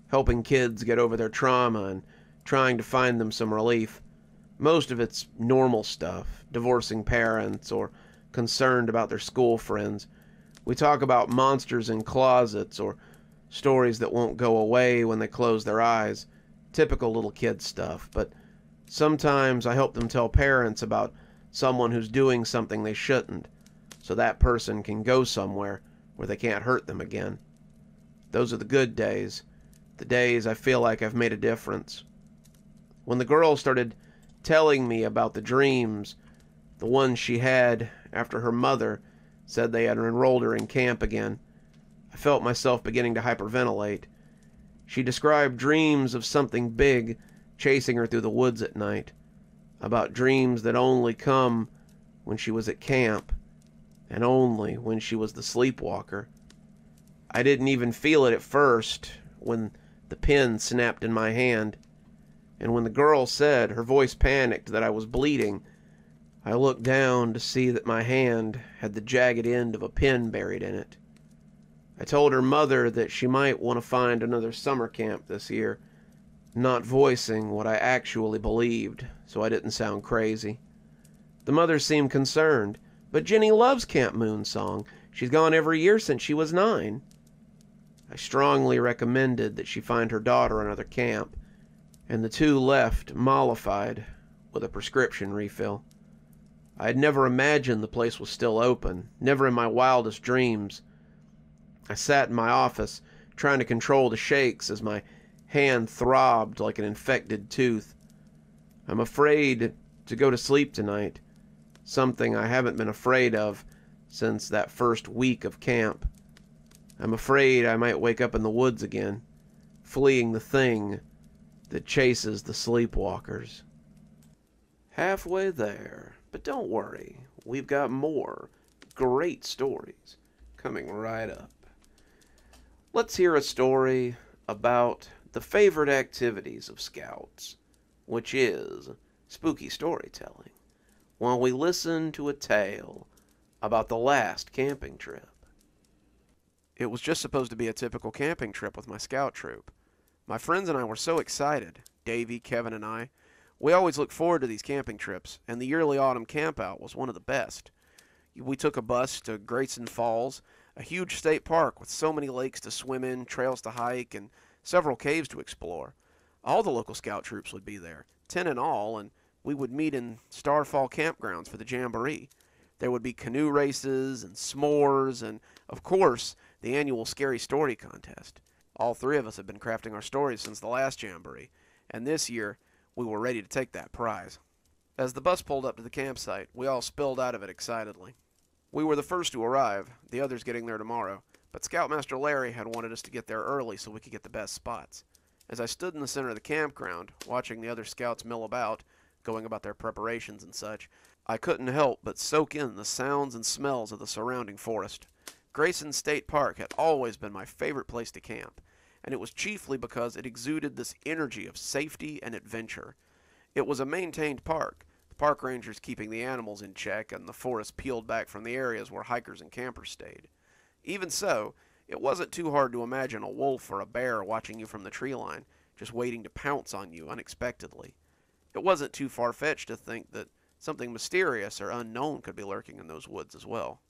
helping kids get over their trauma and trying to find them some relief. Most of it's normal stuff, divorcing parents or concerned about their school friends. We talk about monsters in closets or stories that won't go away when they close their eyes. Typical little kid stuff, but sometimes I help them tell parents about someone who's doing something they shouldn't, so that person can go somewhere where they can't hurt them again. Those are the good days, the days I feel like I've made a difference. When the girl started telling me about the dreams, the ones she had after her mother said they had enrolled her in camp again, I felt myself beginning to hyperventilate. She described dreams of something big chasing her through the woods at night, about dreams that only come when she was at camp, and only when she was the sleepwalker. I didn't even feel it at first when the pen snapped in my hand, and when the girl said, her voice panicked, that I was bleeding, I looked down to see that my hand had the jagged end of a pen buried in it. I told her mother that she might want to find another summer camp this year, not voicing what I actually believed, so I didn't sound crazy. The mother seemed concerned. "But Jenny loves Camp Moonsong. She's gone every year since she was 9. I strongly recommended that she find her daughter another camp, and the two left mollified with a prescription refill. I had never imagined the place was still open, never in my wildest dreams. I sat in my office, trying to control the shakes as my hand throbbed like an infected tooth. I'm afraid to go to sleep tonight, something I haven't been afraid of since that first week of camp. I'm afraid I might wake up in the woods again, fleeing the thing that chases the sleepwalkers." Halfway there, but don't worry, we've got more great stories coming right up. Let's hear a story about the favorite activities of Scouts, which is spooky storytelling, while we listen to a tale about the last camping trip. It was just supposed to be a typical camping trip with my scout troop. My friends and I were so excited, Davey, Kevin, and I. We always look forward to these camping trips, and the yearly autumn campout was one of the best. We took a bus to Grayson Falls, a huge state park with so many lakes to swim in, trails to hike, and several caves to explore. All the local scout troops would be there, 10 in all, and we would meet in Starfall campgrounds for the jamboree. There would be canoe races and s'mores and, of course, the annual scary story contest. All 3 of us had been crafting our stories since the last jamboree, and this year we were ready to take that prize. As the bus pulled up to the campsite, we all spilled out of it excitedly. We were the first to arrive, the others getting there tomorrow, but Scoutmaster Larry had wanted us to get there early so we could get the best spots. As I stood in the center of the campground, watching the other scouts mill about, going about their preparations and such, I couldn't help but soak in the sounds and smells of the surrounding forest. Grayson State Park had always been my favorite place to camp, and it was chiefly because it exuded this energy of safety and adventure. It was a maintained park, the park rangers keeping the animals in check and the forest peeled back from the areas where hikers and campers stayed. Even so, it wasn't too hard to imagine a wolf or a bear watching you from the tree line, just waiting to pounce on you unexpectedly. It wasn't too far-fetched to think that something mysterious or unknown could be lurking in those woods as well.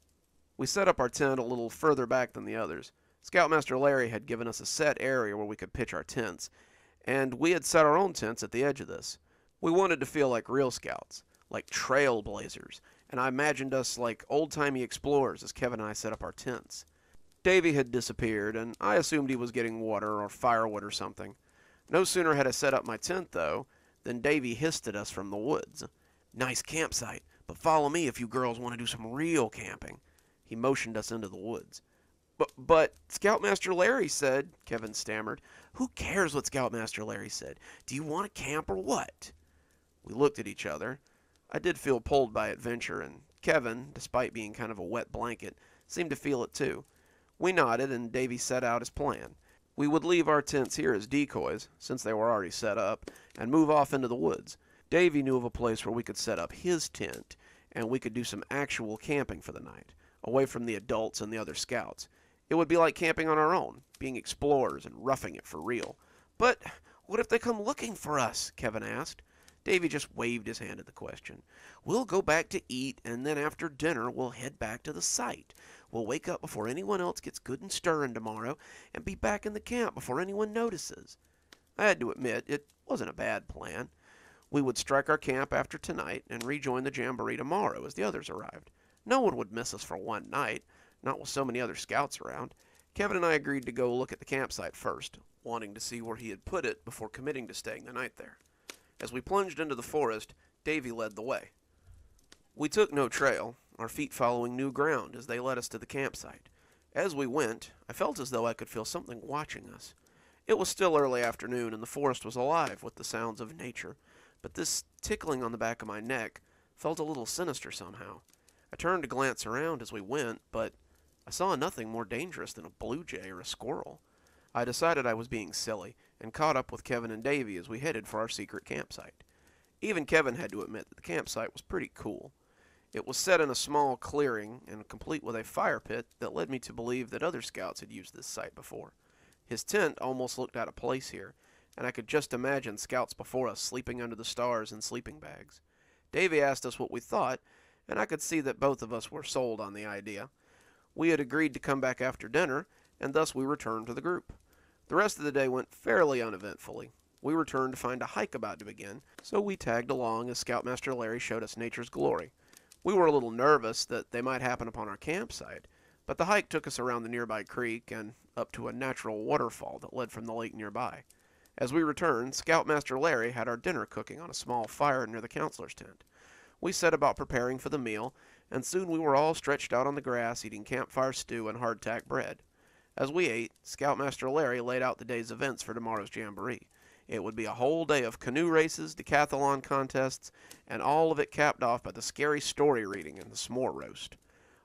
We set up our tent a little further back than the others. Scoutmaster Larry had given us a set area where we could pitch our tents, and we had set our own tents at the edge of this. We wanted to feel like real scouts, like trailblazers, and I imagined us like old-timey explorers as Kevin and I set up our tents. Davy had disappeared, and I assumed he was getting water or firewood or something. No sooner had I set up my tent, though, than Davy hissed at us from the woods. "Nice campsite, but follow me if you girls want to do some real camping." He motioned us into the woods. But Scoutmaster Larry said," Kevin stammered. "Who cares what Scoutmaster Larry said? Do you want to camp or what?" We looked at each other. I did feel pulled by adventure, and Kevin, despite being kind of a wet blanket, seemed to feel it too. We nodded, and Davy set out his plan. We would leave our tents here as decoys, since they were already set up, and move off into the woods. Davy knew of a place where we could set up his tent, and we could do some actual camping for the night, away from the adults and the other scouts. It would be like camping on our own, being explorers and roughing it for real. But what if they come looking for us? Kevin asked. Davy just waved his hand at the question. We'll go back to eat, and then after dinner we'll head back to the site. We'll wake up before anyone else gets good and stirring tomorrow, and be back in the camp before anyone notices. I had to admit, it wasn't a bad plan. We would strike our camp after tonight, and rejoin the jamboree tomorrow as the others arrived. No one would miss us for one night, not with so many other scouts around. Kevin and I agreed to go look at the campsite first, wanting to see where he had put it before committing to staying the night there. As we plunged into the forest, Davy led the way. We took no trail, our feet following new ground as they led us to the campsite. As we went, I felt as though I could feel something watching us. It was still early afternoon, and the forest was alive with the sounds of nature, but this tickling on the back of my neck felt a little sinister somehow. I turned to glance around as we went, but I saw nothing more dangerous than a blue jay or a squirrel. I decided I was being silly, and caught up with Kevin and Davy as we headed for our secret campsite. Even Kevin had to admit that the campsite was pretty cool. It was set in a small clearing, and complete with a fire pit that led me to believe that other scouts had used this site before. His tent almost looked out of place here, and I could just imagine scouts before us sleeping under the stars in sleeping bags. Davy asked us what we thought, and I could see that both of us were sold on the idea. We had agreed to come back after dinner, and thus we returned to the group. The rest of the day went fairly uneventfully. We returned to find a hike about to begin, so we tagged along as Scoutmaster Larry showed us nature's glory. We were a little nervous that they might happen upon our campsite, but the hike took us around the nearby creek and up to a natural waterfall that led from the lake nearby. As we returned, Scoutmaster Larry had our dinner cooking on a small fire near the counselor's tent. We set about preparing for the meal, and soon we were all stretched out on the grass eating campfire stew and hardtack bread. As we ate, Scoutmaster Larry laid out the day's events for tomorrow's jamboree. It would be a whole day of canoe races, decathlon contests, and all of it capped off by the scary story reading and the s'more roast.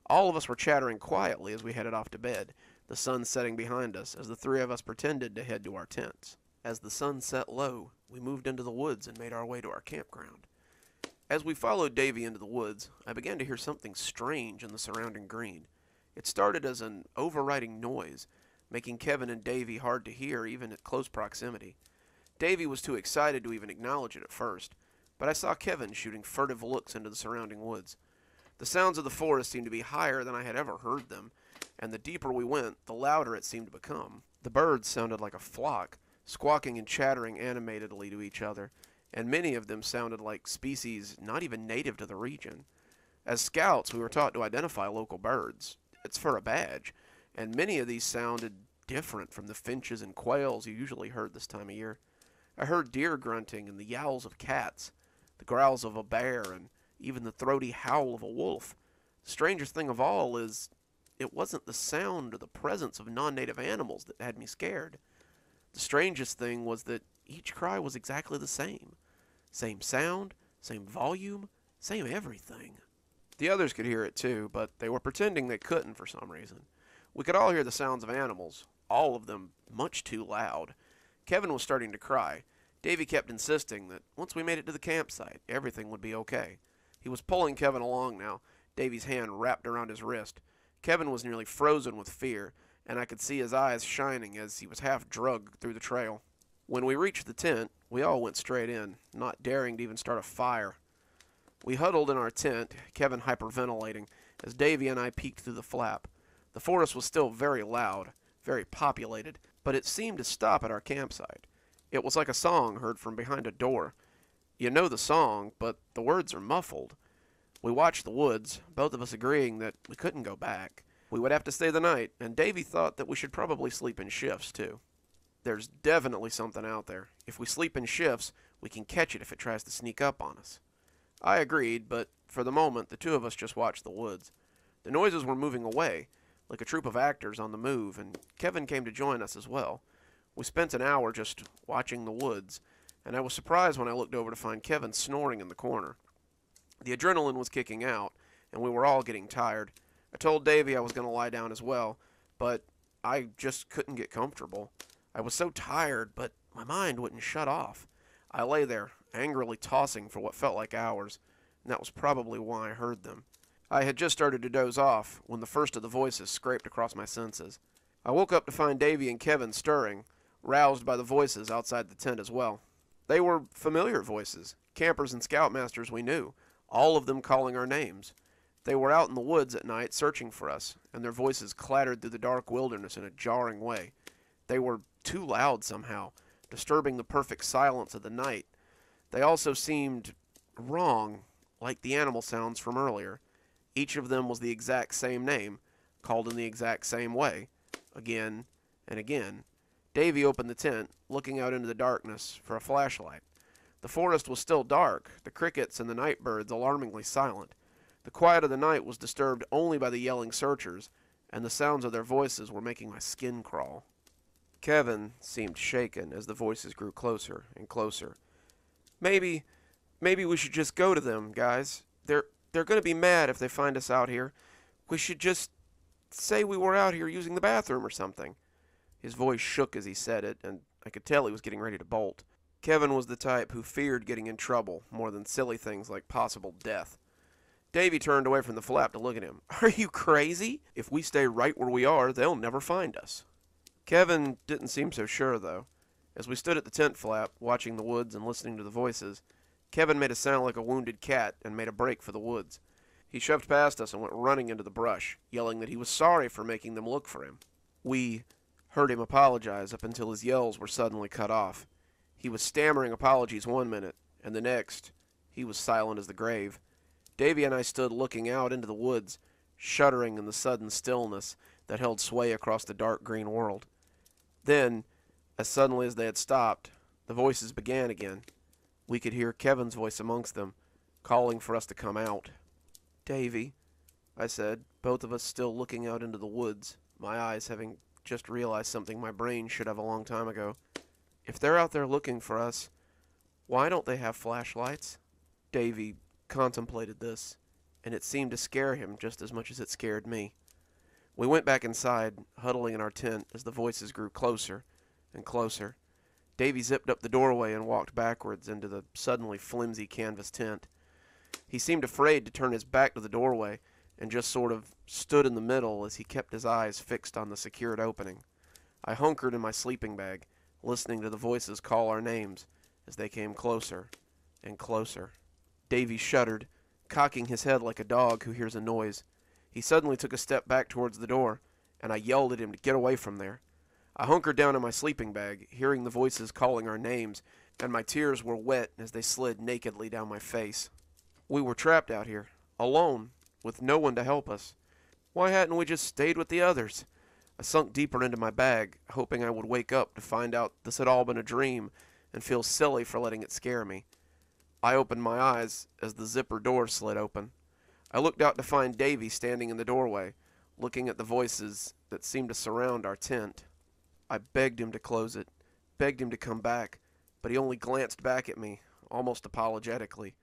All of us were chattering quietly as we headed off to bed, the sun setting behind us as the three of us pretended to head to our tents. As the sun set low, we moved into the woods and made our way to our campground. As we followed Davy into the woods, I began to hear something strange in the surrounding green. It started as an overriding noise, making Kevin and Davy hard to hear even at close proximity. Davy was too excited to even acknowledge it at first, but I saw Kevin shooting furtive looks into the surrounding woods. The sounds of the forest seemed to be higher than I had ever heard them, and the deeper we went, the louder it seemed to become. The birds sounded like a flock, squawking and chattering animatedly to each other, and many of them sounded like species not even native to the region. As scouts, we were taught to identify local birds. It's for a badge, and many of these sounded different from the finches and quails you usually heard this time of year. I heard deer grunting and the yowls of cats, the growls of a bear, and even the throaty howl of a wolf. The strangest thing of all is, it wasn't the sound or the presence of non-native animals that had me scared. The strangest thing was that each cry was exactly the same. Same sound, same volume, same everything. The others could hear it too, but they were pretending they couldn't for some reason. We could all hear the sounds of animals, all of them much too loud. Kevin was starting to cry. Davy kept insisting that once we made it to the campsite, everything would be okay. He was pulling Kevin along now, Davy's hand wrapped around his wrist. Kevin was nearly frozen with fear, and I could see his eyes shining as he was half drugged through the trail. When we reached the tent, we all went straight in, not daring to even start a fire. We huddled in our tent, Kevin hyperventilating, as Davy and I peeked through the flap. The forest was still very loud, very populated, but it seemed to stop at our campsite. It was like a song heard from behind a door. You know the song, but the words are muffled. We watched the woods, both of us agreeing that we couldn't go back. We would have to stay the night, and Davy thought that we should probably sleep in shifts, too. There's definitely something out there. If we sleep in shifts, we can catch it if it tries to sneak up on us. I agreed, but for the moment, the two of us just watched the woods. The noises were moving away, like a troupe of actors on the move, and Kevin came to join us as well. We spent an hour just watching the woods, and I was surprised when I looked over to find Kevin snoring in the corner. The adrenaline was kicking out, and we were all getting tired. I told Davy I was going to lie down as well, but I just couldn't get comfortable. I was so tired, but my mind wouldn't shut off. I lay there, angrily tossing for what felt like hours, and that was probably why I heard them. I had just started to doze off when the first of the voices scraped across my senses. I woke up to find Davy and Kevin stirring, roused by the voices outside the tent as well. They were familiar voices, campers and scoutmasters we knew, all of them calling our names. They were out in the woods at night searching for us, and their voices clattered through the dark wilderness in a jarring way. They were too loud somehow, disturbing the perfect silence of the night. They also seemed wrong, like the animal sounds from earlier. Each of them was the exact same name, called in the exact same way, again and again. Davy opened the tent, looking out into the darkness for a flashlight. The forest was still dark, the crickets and the night birds alarmingly silent. The quiet of the night was disturbed only by the yelling searchers, and the sounds of their voices were making my skin crawl. Kevin seemed shaken as the voices grew closer and closer. Maybe we should just go to them, guys. They're going to be mad if they find us out here. We should just say we were out here using the bathroom or something. His voice shook as he said it, and I could tell he was getting ready to bolt. Kevin was the type who feared getting in trouble more than silly things like possible death. Davy turned away from the flap to look at him. Are you crazy? If we stay right where we are, they'll never find us. Kevin didn't seem so sure, though. As we stood at the tent flap, watching the woods and listening to the voices, Kevin made a sound like a wounded cat and made a break for the woods. He shoved past us and went running into the brush, yelling that he was sorry for making them look for him. We heard him apologize up until his yells were suddenly cut off. He was stammering apologies one minute, and the next, he was silent as the grave. Davy and I stood looking out into the woods, shuddering in the sudden stillness that held sway across the dark green world. Then, as suddenly as they had stopped, the voices began again. We could hear Kevin's voice amongst them, calling for us to come out. Davy, I said, both of us still looking out into the woods, my eyes having just realized something my brain should have a long time ago. If they're out there looking for us, why don't they have flashlights? Davy contemplated this, and it seemed to scare him just as much as it scared me. We went back inside, huddling in our tent as the voices grew closer and closer. Davy zipped up the doorway and walked backwards into the suddenly flimsy canvas tent. He seemed afraid to turn his back to the doorway and just sort of stood in the middle as he kept his eyes fixed on the secured opening. I hunkered in my sleeping bag, listening to the voices call our names as they came closer and closer. Davy shuddered, cocking his head like a dog who hears a noise. He suddenly took a step back towards the door, and I yelled at him to get away from there. I hunkered down in my sleeping bag, hearing the voices calling our names, and my tears were wet as they slid nakedly down my face. We were trapped out here, alone, with no one to help us. Why hadn't we just stayed with the others? I sunk deeper into my bag, hoping I would wake up to find out this had all been a dream and feel silly for letting it scare me. I opened my eyes as the zipper door slid open. I looked out to find Davy standing in the doorway, looking at the voices that seemed to surround our tent. I begged him to close it, begged him to come back, but he only glanced back at me, almost apologetically.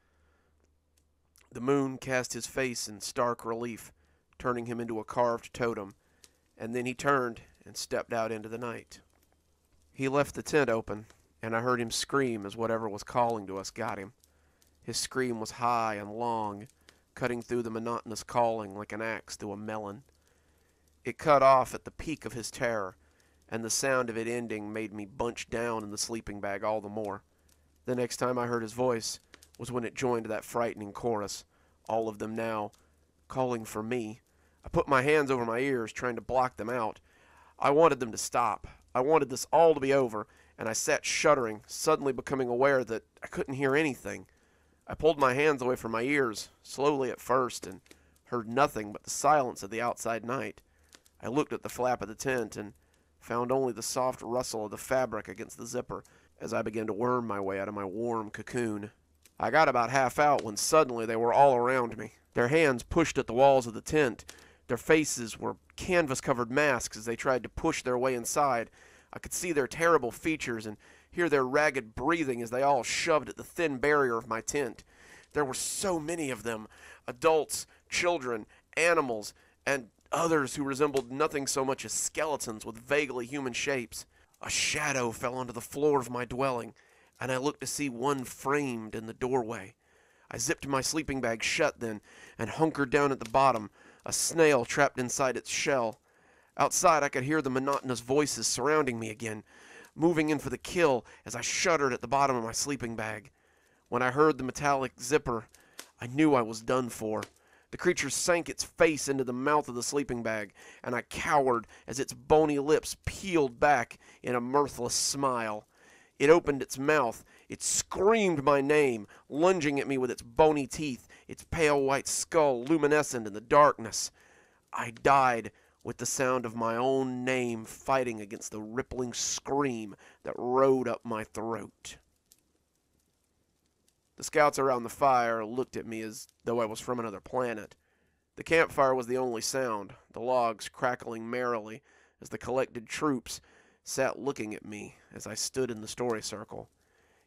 The moon cast his face in stark relief, turning him into a carved totem, and then he turned and stepped out into the night. He left the tent open, and I heard him scream as whatever was calling to us got him. His scream was high and long, cutting through the monotonous calling like an axe through a melon. It cut off at the peak of his terror, and the sound of it ending made me bunch down in the sleeping bag all the more. The next time I heard his voice was when it joined that frightening chorus, all of them now calling for me. I put my hands over my ears, trying to block them out. I wanted them to stop. I wanted this all to be over, and I sat shuddering, suddenly becoming aware that I couldn't hear anything. I pulled my hands away from my ears, slowly at first, and heard nothing but the silence of the outside night. I looked at the flap of the tent and found only the soft rustle of the fabric against the zipper as I began to worm my way out of my warm cocoon. I got about half out when suddenly they were all around me. Their hands pushed at the walls of the tent. Their faces were canvas-covered masks as they tried to push their way inside. I could see their terrible features and hear their ragged breathing as they all shoved at the thin barrier of my tent. There were so many of them, adults, children, animals, and others who resembled nothing so much as skeletons with vaguely human shapes. A shadow fell onto the floor of my dwelling, and I looked to see one framed in the doorway. I zipped my sleeping bag shut then, and hunkered down at the bottom, a snail trapped inside its shell. Outside I could hear the monotonous voices surrounding me again, moving in for the kill as I shuddered at the bottom of my sleeping bag. When I heard the metallic zipper, I knew I was done for. The creature sank its face into the mouth of the sleeping bag, and I cowered as its bony lips peeled back in a mirthless smile. It opened its mouth. It screamed my name, lunging at me with its bony teeth, its pale white skull luminescent in the darkness. I died with the sound of my own name fighting against the rippling scream that rode up my throat. The scouts around the fire looked at me as though I was from another planet. The campfire was the only sound, the logs crackling merrily as the collected troops sat looking at me as I stood in the story circle.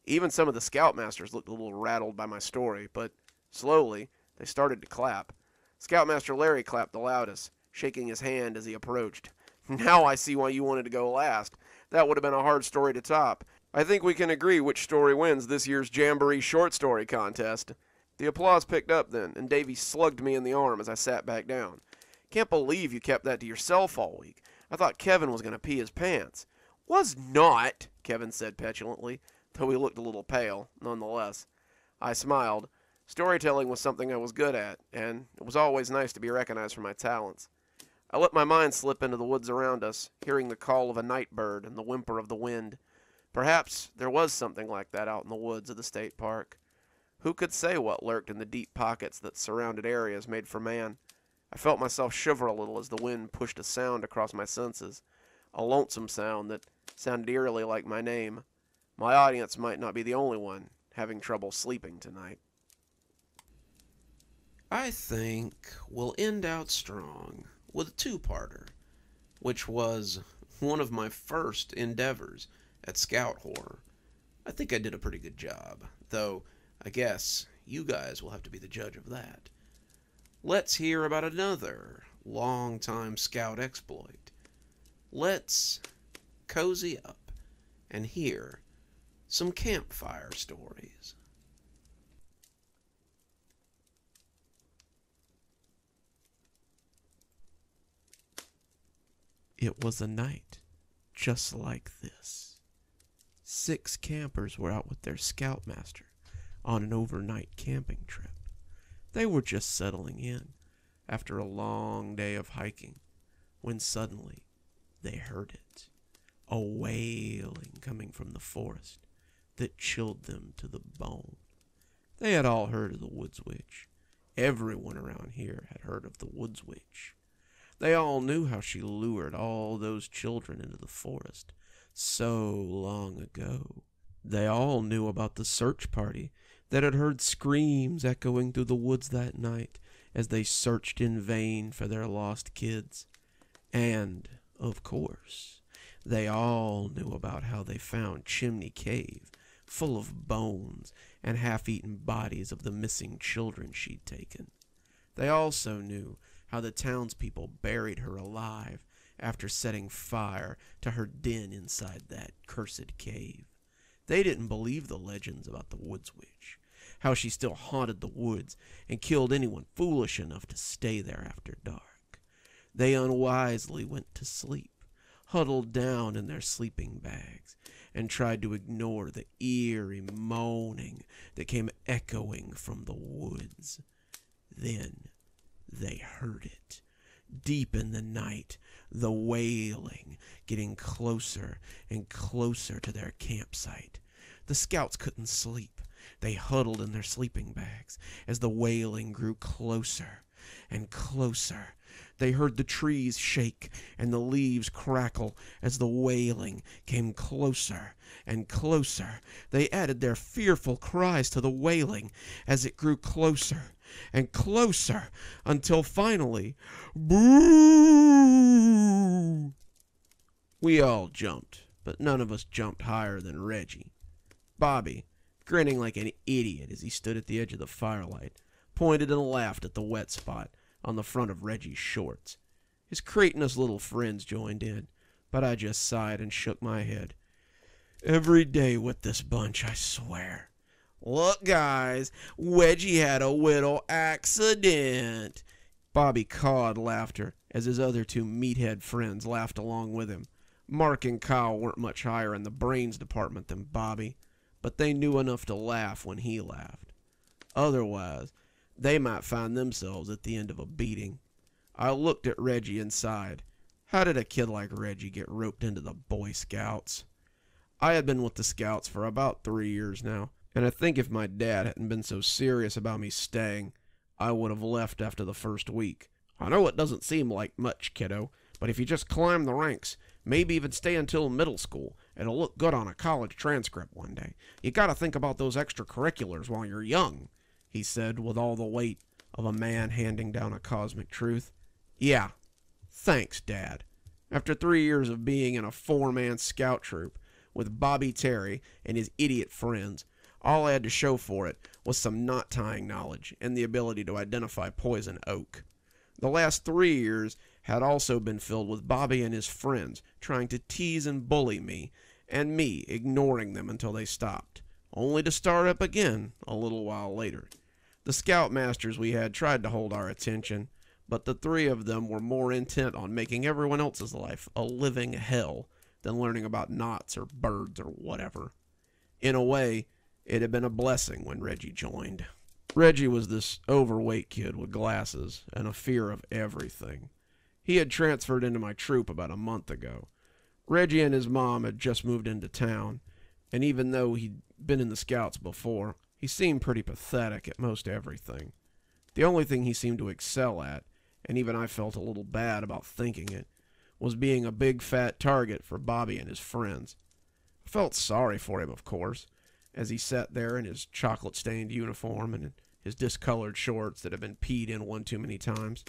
Even some of the scoutmasters looked a little rattled by my story, but slowly they started to clap. Scoutmaster Larry clapped the loudest, shaking his hand as he approached. "Now I see why you wanted to go last. That would have been a hard story to top. I think we can agree which story wins this year's Jamboree Short Story Contest." The applause picked up then, and Davy slugged me in the arm as I sat back down. "Can't believe you kept that to yourself all week. I thought Kevin was going to pee his pants." "Was not," Kevin said petulantly, though he looked a little pale, nonetheless. I smiled. Storytelling was something I was good at, and it was always nice to be recognized for my talents. I let my mind slip into the woods around us, hearing the call of a night bird and the whimper of the wind. Perhaps there was something like that out in the woods of the state park. Who could say what lurked in the deep pockets that surrounded areas made for man? I felt myself shiver a little as the wind pushed a sound across my senses, a lonesome sound that sounded eerily like my name. My audience might not be the only one having trouble sleeping tonight. I think we'll end out strong with a two-parter, which was one of my first endeavors at Scout Horror. I think I did a pretty good job, though I guess you guys will have to be the judge of that. Let's hear about another long-time Scout exploit. Let's cozy up and hear some campfire stories. It was a night just like this. 6 campers were out with their scoutmaster on an overnight camping trip. They were just settling in after a long day of hiking when suddenly they heard it, a wailing coming from the forest that chilled them to the bone. They had all heard of the Woods Witch. Everyone around here had heard of the Woods Witch. They all knew how she lured all those children into the forest so long ago. They all knew about the search party that had heard screams echoing through the woods that night as they searched in vain for their lost kids. And, of course, they all knew about how they found Chimney Cave full of bones and half-eaten bodies of the missing children she'd taken. They also knew how the townspeople buried her alive after setting fire to her den inside that cursed cave. They didn't believe the legends about the Woods Witch, how she still haunted the woods and killed anyone foolish enough to stay there after dark. They unwisely went to sleep, huddled down in their sleeping bags, and tried to ignore the eerie moaning that came echoing from the woods. Then they heard it. Deep in the night, the wailing getting closer and closer to their campsite. The scouts couldn't sleep. They huddled in their sleeping bags as the wailing grew closer and closer. They heard the trees shake and the leaves crackle as the wailing came closer and closer. They added their fearful cries to the wailing as it grew closer and closer until finally, boo! We all jumped, but none of us jumped higher than Reggie. Bobby, grinning like an idiot as he stood at the edge of the firelight, pointed and laughed at the wet spot on the front of Reggie's shorts. His cretinous little friends joined in, but I just sighed and shook my head. Every day with this bunch, I swear. Look, guys, Wedgie had a little accident. Bobby cawed laughter as his other two meathead friends laughed along with him. Mark and Kyle weren't much higher in the brains department than Bobby, but they knew enough to laugh when he laughed. Otherwise, they might find themselves at the end of a beating. I looked at Reggie and sighed. How did a kid like Reggie get roped into the Boy Scouts? I had been with the Scouts for about 3 years now, and I think if my dad hadn't been so serious about me staying, I would have left after the first week. I know it doesn't seem like much, kiddo, but if you just climb the ranks, maybe even stay until middle school, it'll look good on a college transcript one day. You gotta think about those extracurriculars while you're young, he said with all the weight of a man handing down a cosmic truth. Yeah, thanks, Dad. After 3 years of being in a 4-man scout troop with Bobby Terry and his idiot friends, all I had to show for it was some knot-tying knowledge and the ability to identify poison oak. The last 3 years had also been filled with Bobby and his friends trying to tease and bully me, and me ignoring them until they stopped, only to start up again a little while later. The scoutmasters we had tried to hold our attention, but the three of them were more intent on making everyone else's life a living hell than learning about knots or birds or whatever. In a way, it had been a blessing when Reggie joined. Reggie was this overweight kid with glasses and a fear of everything. He had transferred into my troop about a month ago. Reggie and his mom had just moved into town, and even though he'd been in the Scouts before, he seemed pretty pathetic at most everything. The only thing he seemed to excel at, and even I felt a little bad about thinking it, was being a big fat target for Bobby and his friends. I felt sorry for him, of course, as he sat there in his chocolate-stained uniform and in his discolored shorts that had been peed in one too many times.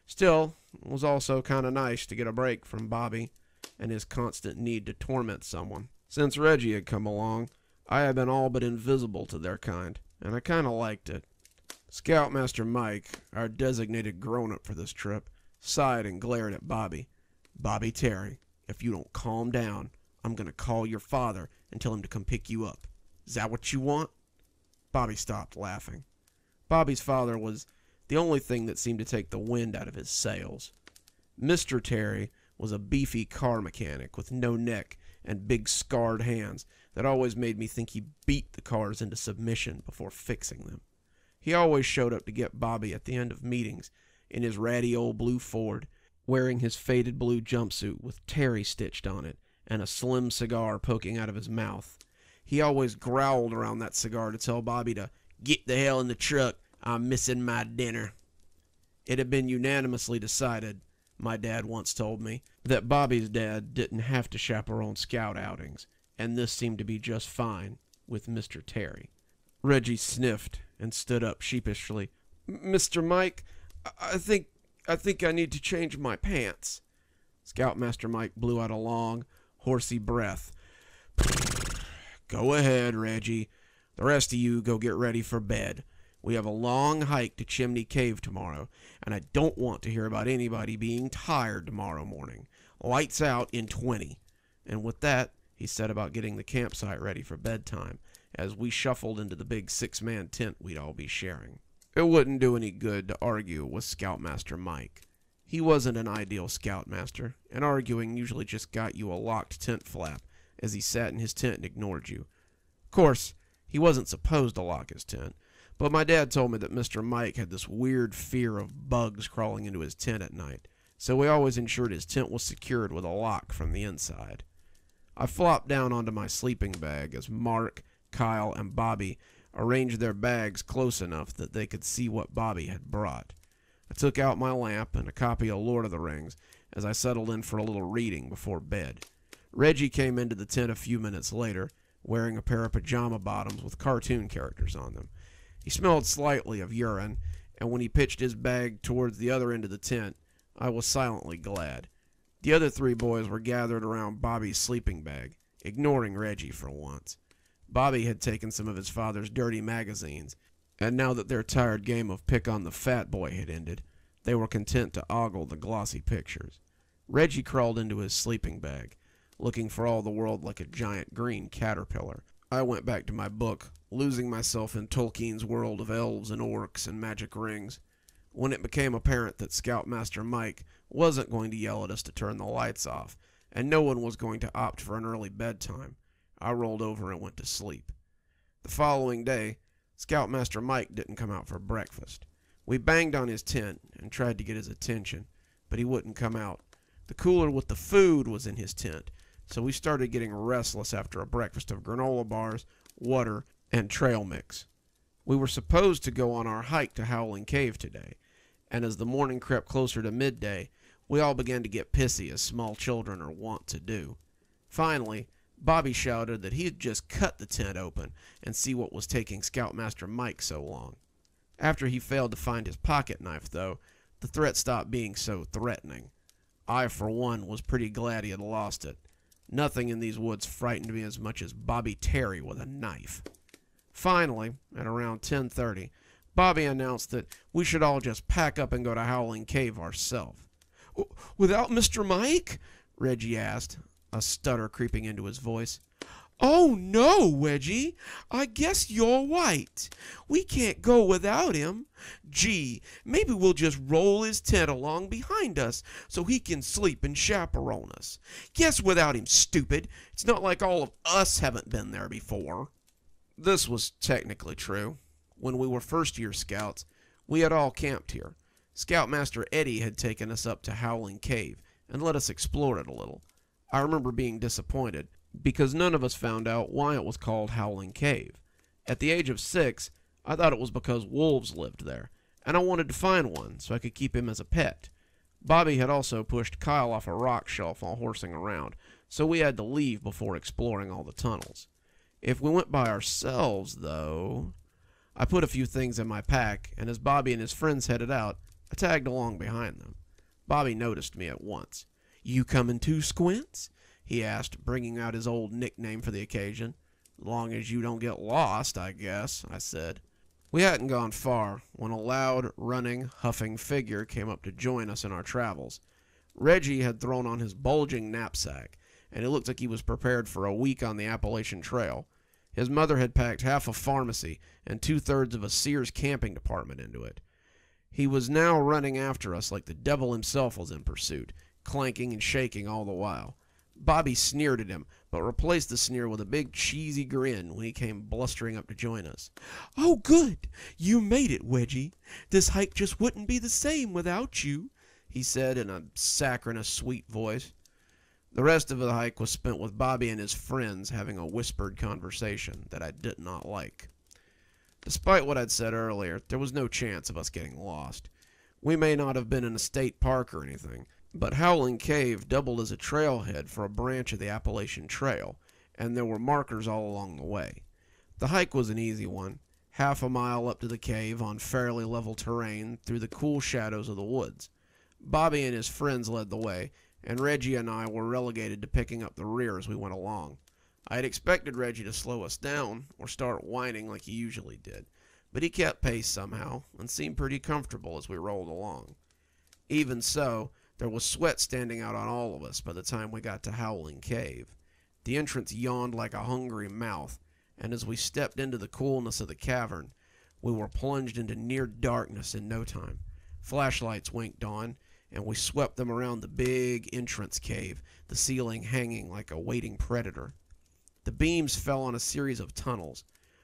Still, it was also kind of nice to get a break from Bobby and his constant need to torment someone. Since Reggie had come along, I had been all but invisible to their kind, and I kind of liked it. Scoutmaster Mike, our designated grown-up for this trip, sighed and glared at Bobby. Bobby Terry, if you don't calm down, I'm going to call your father and tell him to come pick you up. Is that what you want? Bobby stopped laughing. Bobby's father was the only thing that seemed to take the wind out of his sails. Mr. Terry was a beefy car mechanic with no neck and big scarred hands that always made me think he beat the cars into submission before fixing them. He always showed up to get Bobby at the end of meetings in his ratty old blue Ford, wearing his faded blue jumpsuit with Terry stitched on it and a slim cigar poking out of his mouth. He always growled around that cigar to tell Bobby to get the hell in the truck, I'm missing my dinner. It had been unanimously decided, my dad once told me, that Bobby's dad didn't have to chaperone scout outings, and this seemed to be just fine with Mr. Terry. Reggie sniffed and stood up sheepishly. Mr. Mike, I think I need to change my pants. Scoutmaster Mike blew out a long, horsey breath. Go ahead, Reggie. The rest of you go get ready for bed. We have a long hike to Chimney Cave tomorrow, and I don't want to hear about anybody being tired tomorrow morning. Lights out in 20. And with that, he set about getting the campsite ready for bedtime, as we shuffled into the big 6-man tent we'd all be sharing. It wouldn't do any good to argue with Scoutmaster Mike. He wasn't an ideal scoutmaster, and arguing usually just got you a locked tent flap as he sat in his tent and ignored you. Of course, he wasn't supposed to lock his tent, but my dad told me that Mr. Mike had this weird fear of bugs crawling into his tent at night, so we always ensured his tent was secured with a lock from the inside. I flopped down onto my sleeping bag as Mark, Kyle, and Bobby arranged their bags close enough that they could see what Bobby had brought. I took out my lamp and a copy of Lord of the Rings as I settled in for a little reading before bed. Reggie came into the tent a few minutes later, wearing a pair of pajama bottoms with cartoon characters on them. He smelled slightly of urine, and when he pitched his bag towards the other end of the tent, I was silently glad. The other 3 boys were gathered around Bobby's sleeping bag, ignoring Reggie for once. Bobby had taken some of his father's dirty magazines, and now that their tired game of pick on the fat boy had ended, They were content to ogle the glossy pictures. Reggie crawled into his sleeping bag, looking for all the world like a giant green caterpillar. I went back to my book, losing myself in Tolkien's world of elves and orcs and magic rings. When it became apparent that Scoutmaster Mike wasn't going to yell at us to turn the lights off, and no one was going to opt for an early bedtime, I rolled over and went to sleep. The following day, Scoutmaster Mike didn't come out for breakfast. We banged on his tent and tried to get his attention, but he wouldn't come out. The cooler with the food was in his tent, so we started getting restless after a breakfast of granola bars, water, and trail mix. We were supposed to go on our hike to Howling Cave today, and as the morning crept closer to midday, we all began to get pissy as small children are wont to do. Finally, Bobby shouted that he'd just cut the tent open and see what was taking Scoutmaster Mike so long. After he failed to find his pocket knife, though, the threat stopped being so threatening. I, for one, was pretty glad he had lost it. Nothing in these woods frightened me as much as Bobby Terry with a knife. Finally, at around 10:30, Bobby announced that we should all just pack up and go to Howling Cave ourselves. "Without Mr. Mike?" Reggie asked, a stutter creeping into his voice. "Oh, no, Wedgie. I guess you're right. We can't go without him. Gee, maybe we'll just roll his tent along behind us so he can sleep and chaperone us. Guess without him, stupid. It's not like all of us haven't been there before." This was technically true. When we were first-year scouts, we had all camped here. Scoutmaster Eddie had taken us up to Howling Cave and let us explore it a little. I remember being disappointed, because none of us found out why it was called Howling Cave. At the age of 6, I thought it was because wolves lived there, and I wanted to find one so I could keep him as a pet. Bobby had also pushed Kyle off a rock shelf while horsing around, so we had to leave before exploring all the tunnels. If we went by ourselves, though... I put a few things in my pack, and as Bobby and his friends headed out, I tagged along behind them. Bobby noticed me at once. "You coming too, Squints?" he asked, bringing out his old nickname for the occasion. "As long as you don't get lost, I guess," I said. We hadn't gone far when a loud, running, huffing figure came up to join us in our travels. Reggie had thrown on his bulging knapsack, and it looked like he was prepared for a week on the Appalachian Trail. His mother had packed half a pharmacy and 2/3 of a Sears camping department into it. He was now running after us like the devil himself was in pursuit, clanking and shaking all the while. Bobby sneered at him, but replaced the sneer with a big cheesy grin when he came blustering up to join us. "Oh, good! You made it, Wedgie. This hike just wouldn't be the same without you," he said in a saccharine, sweet voice. The rest of the hike was spent with Bobby and his friends having a whispered conversation that I did not like. Despite what I'd said earlier, there was no chance of us getting lost. We may not have been in a state park or anything, but Howling Cave doubled as a trailhead for a branch of the Appalachian Trail, and there were markers all along the way. The hike was an easy one, half a mile up to the cave on fairly level terrain through the cool shadows of the woods. Bobby and his friends led the way, and Reggie and I were relegated to picking up the rear as we went along. I had expected Reggie to slow us down or start whining like he usually did, but he kept pace somehow and seemed pretty comfortable as we rolled along. Even so, there was sweat standing out on all of us by the time we got to Howling Cave. The entrance yawned like a hungry mouth, and as we stepped into the coolness of the cavern, we were plunged into near darkness in no time. Flashlights winked on, and we swept them around the big entrance cave, the ceiling hanging like a waiting predator. The beams fell on a series of tunnels.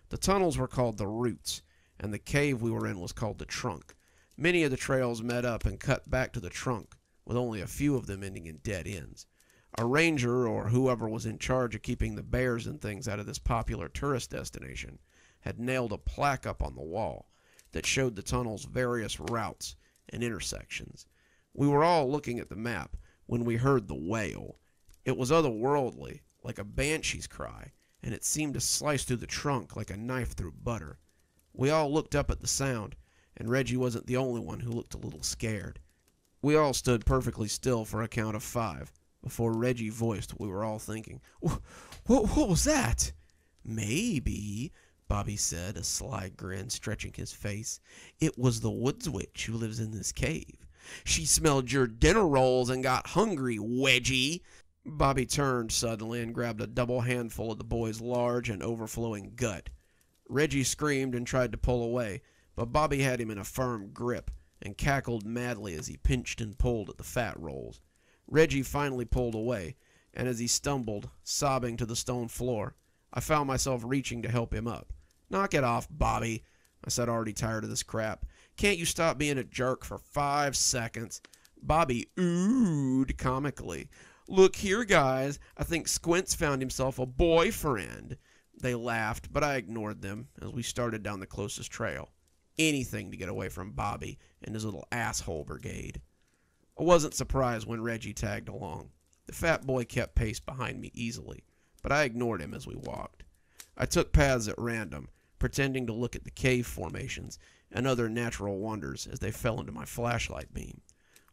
The tunnels were called the Roots, and the cave we were in was called the Trunk. Many of the trails met up and cut back to the Trunk, with only a few of them ending in dead ends. A ranger, or whoever was in charge of keeping the bears and things out of this popular tourist destination, had nailed a plaque up on the wall that showed the tunnel's various routes and intersections. We were all looking at the map when we heard the wail. It was otherworldly, like a banshee's cry, and it seemed to slice through the trunk like a knife through butter. We all looked up at the sound, and Reggie wasn't the only one who looked a little scared. We all stood perfectly still for a count of 5, before Reggie voiced what we were all thinking. What was that?" "Maybe," Bobby said, a sly grin stretching his face, "it was the woods witch who lives in this cave. She smelled your dinner rolls and got hungry, wedgie. Bobby turned suddenly and grabbed a double handful of the boy's large and overflowing gut. Reggie screamed and tried to pull away, but Bobby had him in a firm grip and cackled madly as he pinched and pulled at the fat rolls. Reggie finally pulled away, and as he stumbled, sobbing, to the stone floor, I found myself reaching to help him up. "Knock it off, Bobby," I said, already tired of this crap. "Can't you stop being a jerk for 5 seconds?" Bobby oohed comically. "Look here, guys, I think Squint's found himself a boyfriend." They laughed, but I ignored them as we started down the closest trail. Anything to get away from Bobby and his little asshole brigade. I wasn't surprised when Reggie tagged along. The fat boy kept pace behind me easily, but I ignored him as we walked. I took paths at random, pretending to look at the cave formations and other natural wonders as they fell into my flashlight beam.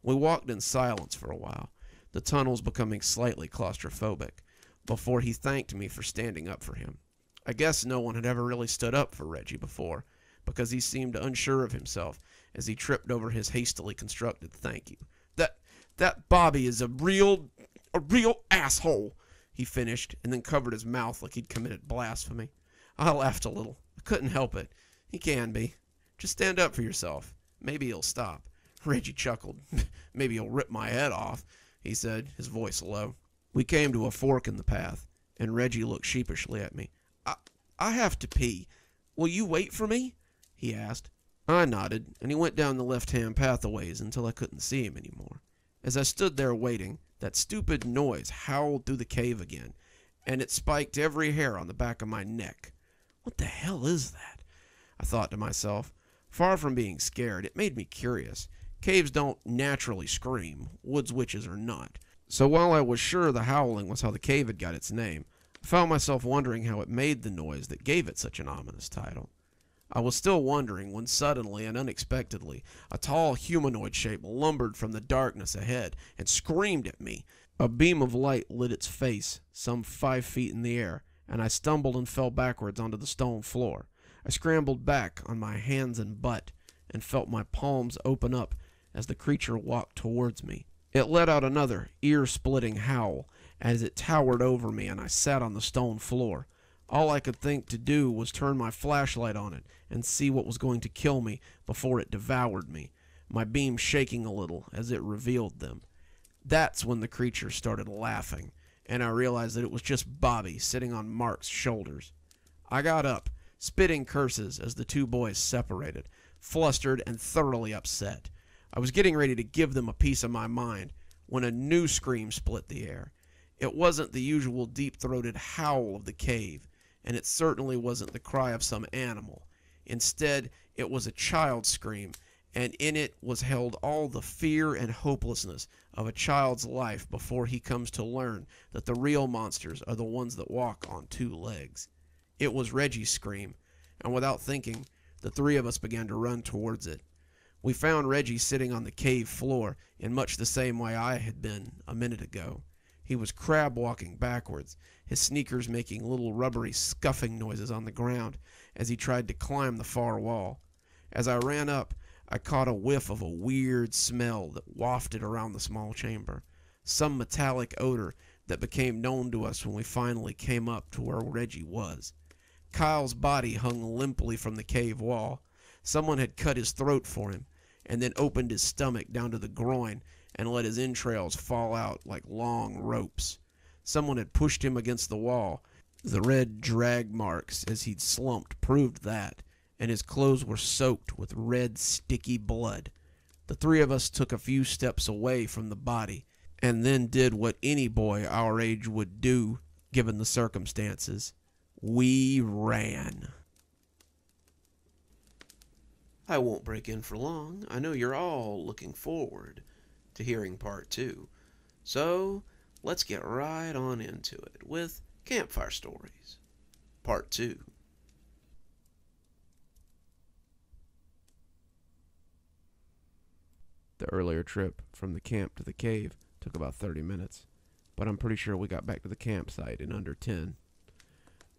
We walked in silence for a while, the tunnels becoming slightly claustrophobic, before he thanked me for standing up for him. I guess no one had ever really stood up for Reggie before, because he seemed unsure of himself as he tripped over his hastily constructed thank you. That Bobby is a real asshole," he finished, and then covered his mouth like he'd committed blasphemy. I laughed a little. I couldn't help it. He can be. Just stand up for yourself. Maybe he'll stop. Reggie chuckled. "Maybe he'll rip my head off," he said, his voice low. We came to a fork in the path, and Reggie looked sheepishly at me. I have to pee. Will you wait for me?" he asked. I nodded, and he went down the left-hand path a ways until I couldn't see him anymore. As I stood there waiting, that stupid noise howled through the cave again, and it spiked every hair on the back of my neck. What the hell is that? I thought to myself. Far from being scared, it made me curious. Caves don't naturally scream, woods witches are not. So while I was sure the howling was how the cave had got its name, I found myself wondering how it made the noise that gave it such an ominous title. I was still wondering when suddenly and unexpectedly a tall humanoid shape lumbered from the darkness ahead and screamed at me. A beam of light lit its face, some 5 feet in the air, and I stumbled and fell backwards onto the stone floor. I scrambled back on my hands and butt and felt my palms open up as the creature walked towards me. It let out another ear-splitting howl as it towered over me, and I sat on the stone floor. All I could think to do was turn my flashlight on it and see what was going to kill me before it devoured me, my beam shaking a little as it revealed them. That's when the creature started laughing, and I realized that it was just Bobby sitting on Mark's shoulders. I got up, spitting curses as the two boys separated, flustered and thoroughly upset. I was getting ready to give them a piece of my mind when a new scream split the air. It wasn't the usual deep-throated howl of the cave, and it certainly wasn't the cry of some animal. Instead, it was a child's scream, and in it was held all the fear and hopelessness of a child's life before he comes to learn that the real monsters are the ones that walk on 2 legs. It was Reggie's scream, and without thinking, the 3 of us began to run towards it. We found Reggie sitting on the cave floor in much the same way I had been a minute ago. He was crab-walking backwards, his sneakers making little rubbery scuffing noises on the ground as he tried to climb the far wall. As I ran up, I caught a whiff of a weird smell that wafted around the small chamber, some metallic odor that became known to us when we finally came up to where Reggie was. Kyle's body hung limply from the cave wall. Someone had cut his throat for him, and then opened his stomach down to the groin and let his entrails fall out like long ropes. Someone had pushed him against the wall. The red drag marks as he'd slumped proved that, and his clothes were soaked with red, sticky blood. The 3 of us took a few steps away from the body, and then did what any boy our age would do, given the circumstances. We ran. I won't break in for long. I know you're all looking forward to hearing part 2. So, let's get right on into it with Campfire Stories, part 2. The earlier trip from the camp to the cave took about 30 minutes, but I'm pretty sure we got back to the campsite in under 10.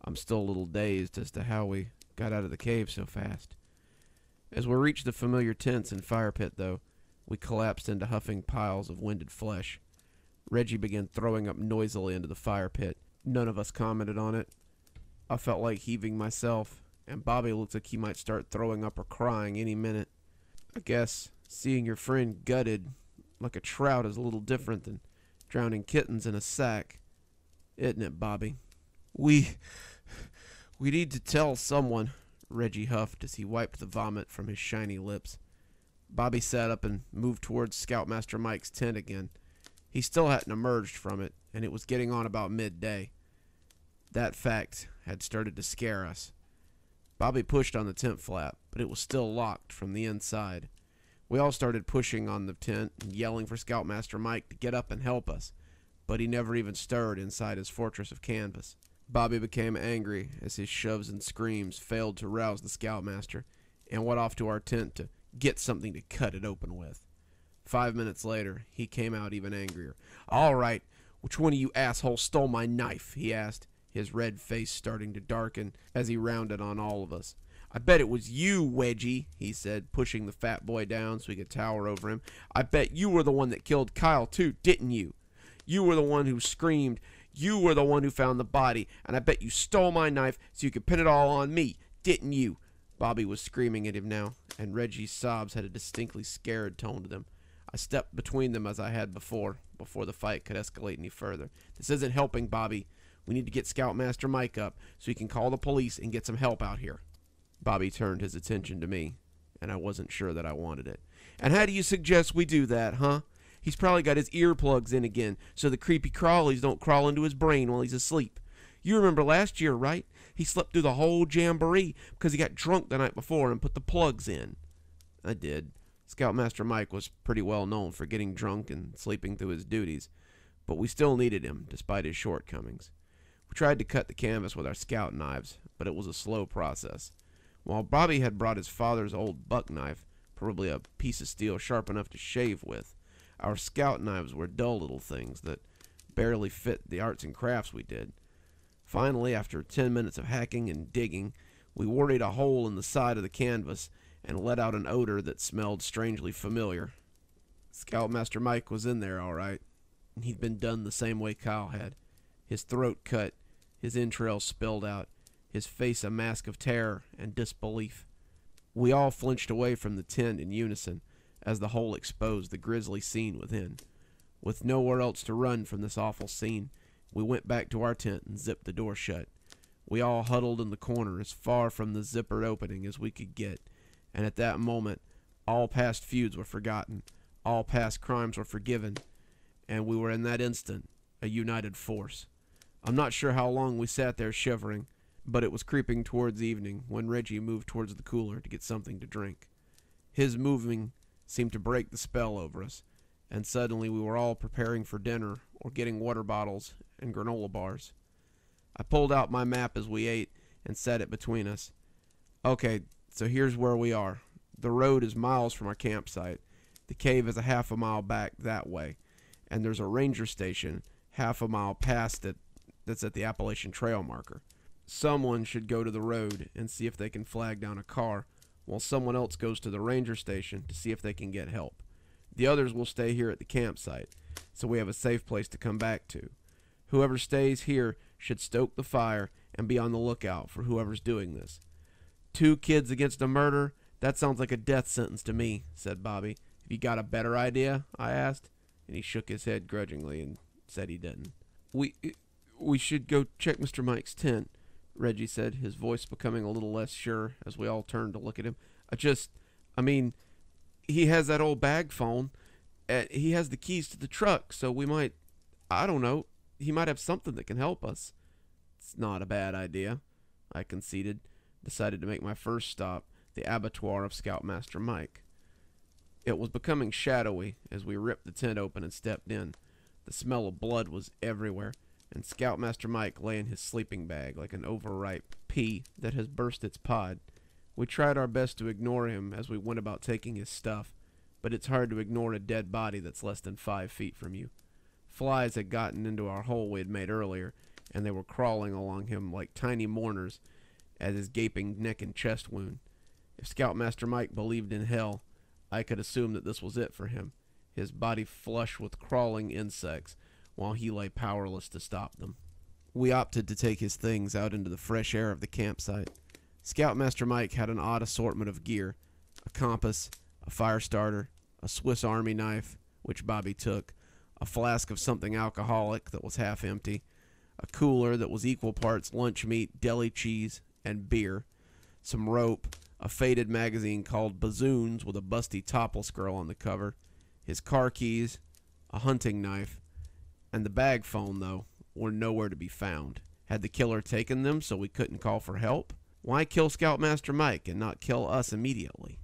I'm still a little dazed as to how we got out of the cave so fast. As we reached the familiar tents and fire pit, though, We collapsed into huffing piles of winded flesh. Reggie began throwing up noisily into the fire pit. None of us commented on it. I felt like heaving myself, and Bobby looked like he might start throwing up or crying any minute. I guess seeing your friend gutted like a trout is a little different than drowning kittens in a sack. Isn't it, Bobby? We need to tell someone, Reggie huffed as he wiped the vomit from his shiny lips. Bobby sat up and moved towards Scoutmaster Mike's tent again. He still hadn't emerged from it, and it was getting on about midday. That fact had started to scare us. Bobby pushed on the tent flap, but it was still locked from the inside. We all started pushing on the tent and yelling for Scoutmaster Mike to get up and help us, but he never even stirred inside his fortress of canvas. Bobby became angry as his shoves and screams failed to rouse the Scoutmaster, and went off to our tent to get something to cut it open with. 5 minutes later, he came out even angrier. "All right, which one of you assholes stole my knife?" he asked, his red face starting to darken as he rounded on all of us. "I bet it was you, Wedgie," he said, pushing the fat boy down so he could tower over him. "I bet you were the one that killed Kyle, too, didn't you? You were the one who screamed. You were the one who found the body, and I bet you stole my knife so you could pin it all on me, didn't you?" Bobby was screaming at him now, and Reggie's sobs had a distinctly scared tone to them. I stepped between them as I had before the fight could escalate any further. "This isn't helping, Bobby. We need to get Scoutmaster Mike up so he can call the police and get some help out here." Bobby turned his attention to me, and I wasn't sure that I wanted it. "And how do you suggest we do that, huh? He's probably got his earplugs in again, so the creepy crawlies don't crawl into his brain while he's asleep. You remember last year, right? He slept through the whole jamboree because he got drunk the night before and put the plugs in." I did. Scoutmaster Mike was pretty well known for getting drunk and sleeping through his duties, but we still needed him, despite his shortcomings. We tried to cut the canvas with our scout knives, but it was a slow process. While Bobby had brought his father's old buck knife, probably a piece of steel sharp enough to shave with, our scout knives were dull little things that barely fit the arts and crafts we did. Finally, after 10 minutes of hacking and digging, we worried a hole in the side of the canvas and let out an odor that smelled strangely familiar. Scoutmaster Mike was in there, all right, and he'd been done the same way Kyle had. His throat cut, his entrails spilled out, his face a mask of terror and disbelief. We all flinched away from the tent in unison as the hole exposed the grisly scene within. With nowhere else to run from this awful scene, we went back to our tent and zipped the door shut. We all huddled in the corner as far from the zippered opening as we could get, and at that moment, all past feuds were forgotten, all past crimes were forgiven, and we were in that instant a united force. I'm not sure how long we sat there shivering, but it was creeping towards evening when Reggie moved towards the cooler to get something to drink. His moving seemed to break the spell over us, and suddenly we were all preparing for dinner or getting water bottles and granola bars. I pulled out my map as we ate and set it between us. "Okay, so here's where we are. The road is miles from our campsite. The cave is a half a mile back that way, and there's a ranger station half a mile past it that's at the Appalachian Trail marker. Someone should go to the road and see if they can flag down a car, while someone else goes to the ranger station to see if they can get help. The others will stay here at the campsite, so we have a safe place to come back to. Whoever stays here should stoke the fire and be on the lookout for whoever's doing this." 2 kids against a murder? That sounds like a death sentence to me," said Bobby. "Have you got a better idea?" I asked, and he shook his head grudgingly and said he didn't. We should go check Mr. Mike's tent," Reggie said, his voice becoming a little less sure as we all turned to look at him. I mean, he has that old bag phone. He has the keys to the truck, so we might, I don't know, he might have something that can help us." "It's not a bad idea," I conceded, decided to make my first stop, the abattoir of Scoutmaster Mike. It was becoming shadowy as we ripped the tent open and stepped in. The smell of blood was everywhere, and Scoutmaster Mike lay in his sleeping bag like an overripe pea that has burst its pod. We tried our best to ignore him as we went about taking his stuff, but it's hard to ignore a dead body that's less than 5 feet from you. Flies had gotten into our hole we had made earlier, and they were crawling along him like tiny mourners at his gaping neck and chest wound. If Scoutmaster Mike believed in hell, I could assume that this was it for him, his body flush with crawling insects, while he lay powerless to stop them. We opted to take his things out into the fresh air of the campsite. Scoutmaster Mike had an odd assortment of gear: a compass, a fire starter, a Swiss Army knife, which Bobby took, a flask of something alcoholic that was half empty, a cooler that was equal parts lunch meat, deli cheese, and beer, some rope, a faded magazine called Bazoons with a busty topless girl on the cover, his car keys, a hunting knife, and the bag phone, though, were nowhere to be found. Had the killer taken them so we couldn't call for help? Why kill Scoutmaster Mike and not kill us immediately?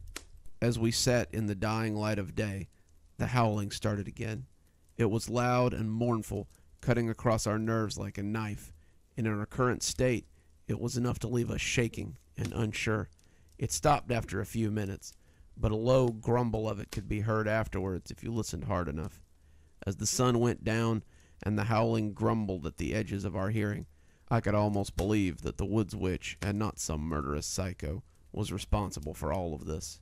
As we sat in the dying light of day, the howling started again. It was loud and mournful, cutting across our nerves like a knife. In our current state, it was enough to leave us shaking and unsure. It stopped after a few minutes, but a low grumble of it could be heard afterwards if you listened hard enough. As the sun went down and the howling grumbled at the edges of our hearing, I could almost believe that the woods witch, and not some murderous psycho, was responsible for all of this.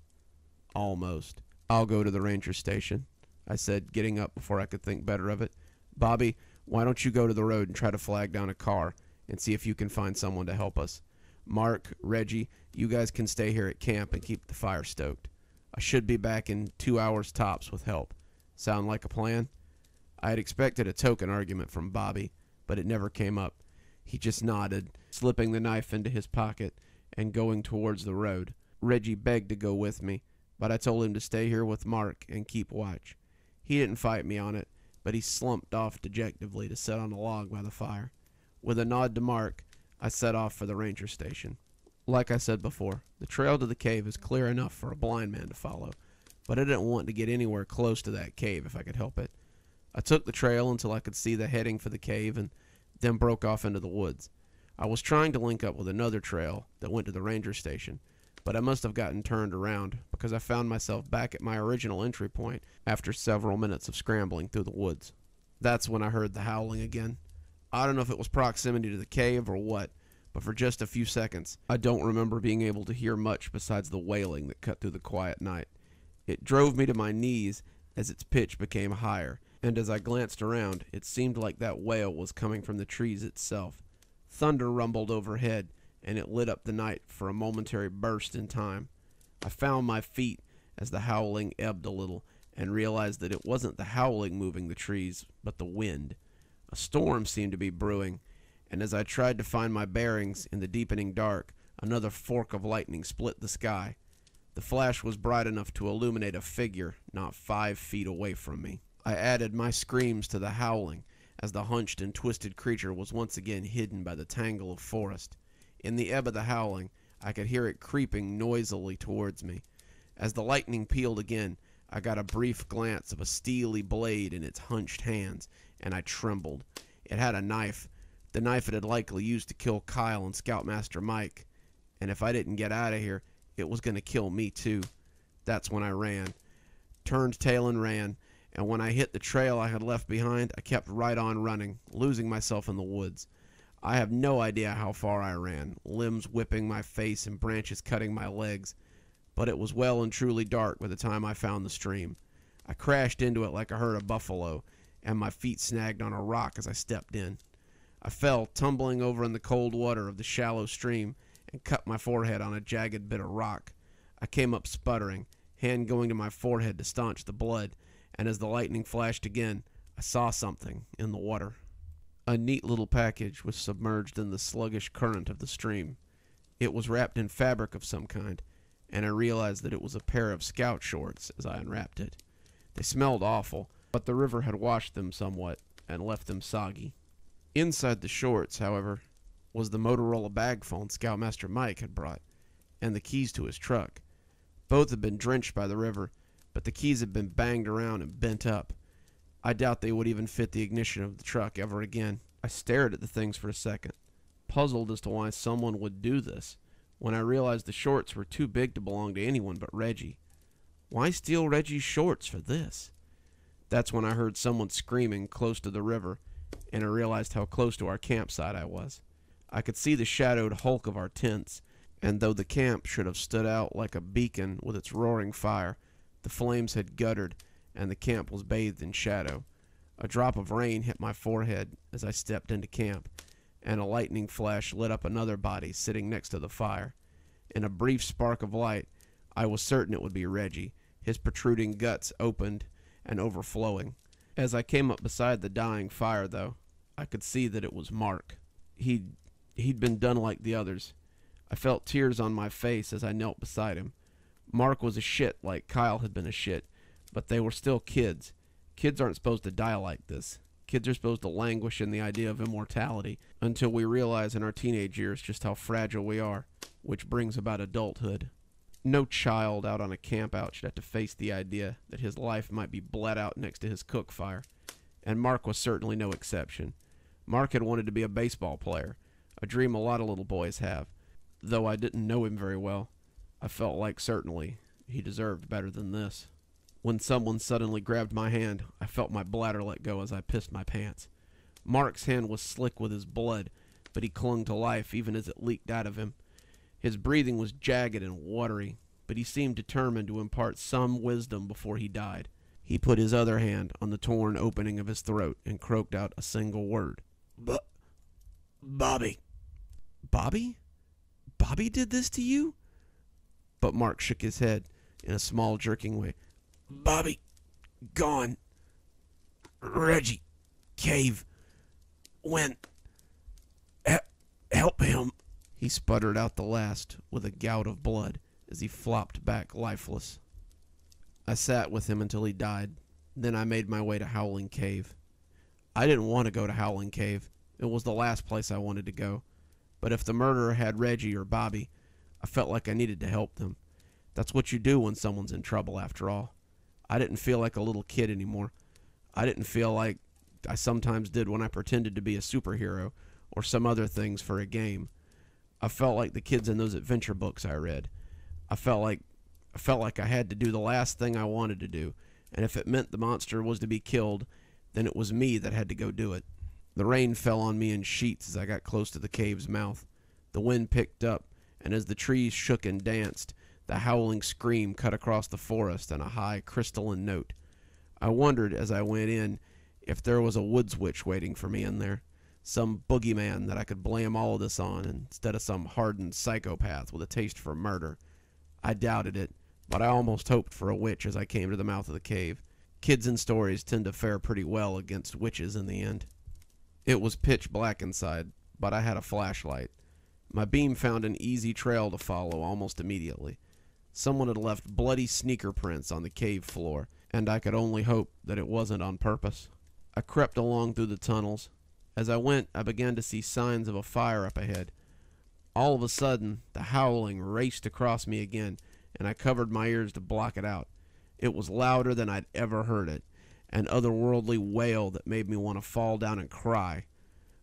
Almost. "I'll go to the ranger station," I said, getting up before I could think better of it. "Bobby, why don't you go to the road and try to flag down a car and see if you can find someone to help us? Mark, Reggie, you guys can stay here at camp and keep the fire stoked. I should be back in 2 hours tops with help. Sound like a plan?" I had expected a token argument from Bobby, but it never came up. He just nodded, slipping the knife into his pocket and going towards the road. Reggie begged to go with me, but I told him to stay here with Mark and keep watch. He didn't fight me on it, but he slumped off dejectively to sit on a log by the fire. With a nod to Mark, I set off for the ranger station. Like I said before, the trail to the cave is clear enough for a blind man to follow, but I didn't want to get anywhere close to that cave if I could help it. I took the trail until I could see the heading for the cave and then broke off into the woods. I was trying to link up with another trail that went to the ranger station, but I must have gotten turned around because I found myself back at my original entry point after several minutes of scrambling through the woods. That's when I heard the howling again. I don't know if it was proximity to the cave or what, but for just a few seconds, I don't remember being able to hear much besides the wailing that cut through the quiet night. It drove me to my knees as its pitch became higher, and as I glanced around, it seemed like that wail was coming from the trees itself. Thunder rumbled overhead, and it lit up the night for a momentary burst in time. I found my feet as the howling ebbed a little, and realized that it wasn't the howling moving the trees, but the wind. A storm seemed to be brewing, and as I tried to find my bearings in the deepening dark, another fork of lightning split the sky. The flash was bright enough to illuminate a figure not 5 feet away from me. I added my screams to the howling, as the hunched and twisted creature was once again hidden by the tangle of forest. In the ebb of the howling, I could hear it creeping noisily towards me. As the lightning pealed again, I got a brief glance of a steely blade in its hunched hands, and I trembled. It had a knife, the knife it had likely used to kill Kyle and Scoutmaster Mike. And if I didn't get out of here, it was going to kill me too. That's when I ran. Turned tail and ran, and when I hit the trail I had left behind, I kept right on running, losing myself in the woods. I have no idea how far I ran, limbs whipping my face and branches cutting my legs, but it was well and truly dark by the time I found the stream. I crashed into it like a herd of buffalo, and my feet snagged on a rock as I stepped in. I fell, tumbling over in the cold water of the shallow stream, and cut my forehead on a jagged bit of rock. I came up sputtering, hand going to my forehead to staunch the blood, and as the lightning flashed again, I saw something in the water. A neat little package was submerged in the sluggish current of the stream. It was wrapped in fabric of some kind, and I realized that it was a pair of scout shorts as I unwrapped it. They smelled awful, but the river had washed them somewhat and left them soggy. Inside the shorts, however, was the Motorola bag phone Scoutmaster Mike had brought, and the keys to his truck. Both had been drenched by the river, but the keys had been banged around and bent up. I doubt they would even fit the ignition of the truck ever again. I stared at the things for a second, puzzled as to why someone would do this, when I realized the shorts were too big to belong to anyone but Reggie. Why steal Reggie's shorts for this? That's when I heard someone screaming close to the river, and I realized how close to our campsite I was. I could see the shadowed hulk of our tents, and though the camp should have stood out like a beacon with its roaring fire, The flames had guttered, and the camp was bathed in shadow. A drop of rain hit my forehead as I stepped into camp, and a lightning flash lit up another body sitting next to the fire. In a brief spark of light, I was certain it would be Reggie, his protruding guts opened and overflowing. As I came up beside the dying fire, though, I could see that it was Mark. He'd been done like the others. I felt tears on my face as I knelt beside him. Mark was a shit like Kyle had been a shit, but they were still kids. Kids aren't supposed to die like this. Kids are supposed to languish in the idea of immortality until we realize in our teenage years just how fragile we are, which brings about adulthood. No child out on a campout should have to face the idea that his life might be bled out next to his cook fire, and Mark was certainly no exception. Mark had wanted to be a baseball player, a dream a lot of little boys have. Though I didn't know him very well, I felt like certainly he deserved better than this. When someone suddenly grabbed my hand, I felt my bladder let go as I pissed my pants. Mark's hand was slick with his blood, but he clung to life even as it leaked out of him. His breathing was jagged and watery, but he seemed determined to impart some wisdom before he died. He put his other hand on the torn opening of his throat and croaked out a single word. Bobby. Bobby? Bobby did this to you? But Mark shook his head in a small, jerking way. Bobby, gone. Reggie, cave, went. Help him. He sputtered out the last with a gout of blood as he flopped back lifeless. I sat with him until he died. Then I made my way to Howling Cave. I didn't want to go to Howling Cave. It was the last place I wanted to go. But if the murderer had Reggie or Bobby, I felt like I needed to help them. That's what you do when someone's in trouble, after all. I didn't feel like a little kid anymore. I didn't feel like I sometimes did when I pretended to be a superhero or some other things for a game. I felt like the kids in those adventure books I read. I felt like I had to do the last thing I wanted to do, and if it meant the monster was to be killed, then it was me that had to go do it. The rain fell on me in sheets as I got close to the cave's mouth. The wind picked up, and as the trees shook and danced, the howling scream cut across the forest in a high, crystalline note. I wondered as I went in if there was a woods witch waiting for me in there, some boogeyman that I could blame all of this on instead of some hardened psychopath with a taste for murder. I doubted it, but I almost hoped for a witch as I came to the mouth of the cave. Kids in stories tend to fare pretty well against witches in the end. It was pitch black inside, but I had a flashlight. My beam found an easy trail to follow almost immediately. Someone had left bloody sneaker prints on the cave floor, and I could only hope that it wasn't on purpose. I crept along through the tunnels. As I went, I began to see signs of a fire up ahead. All of a sudden, the howling raced across me again, and I covered my ears to block it out. It was louder than I'd ever heard it, an otherworldly wail that made me want to fall down and cry.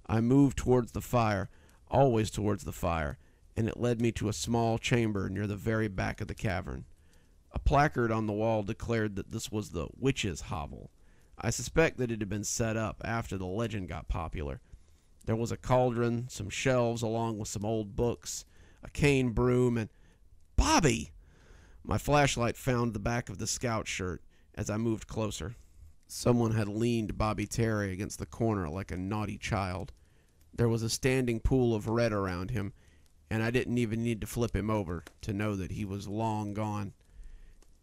I moved towards the fire, always towards the fire, and it led me to a small chamber near the very back of the cavern. A placard on the wall declared that this was the witch's hovel. I suspect that it had been set up after the legend got popular. There was a cauldron, some shelves along with some old books, a cane broom, and... Bobby! My flashlight found the back of the scout shirt as I moved closer. Someone had leaned Bobby Terry against the corner like a naughty child. There was a standing pool of red around him, and I didn't even need to flip him over to know that he was long gone.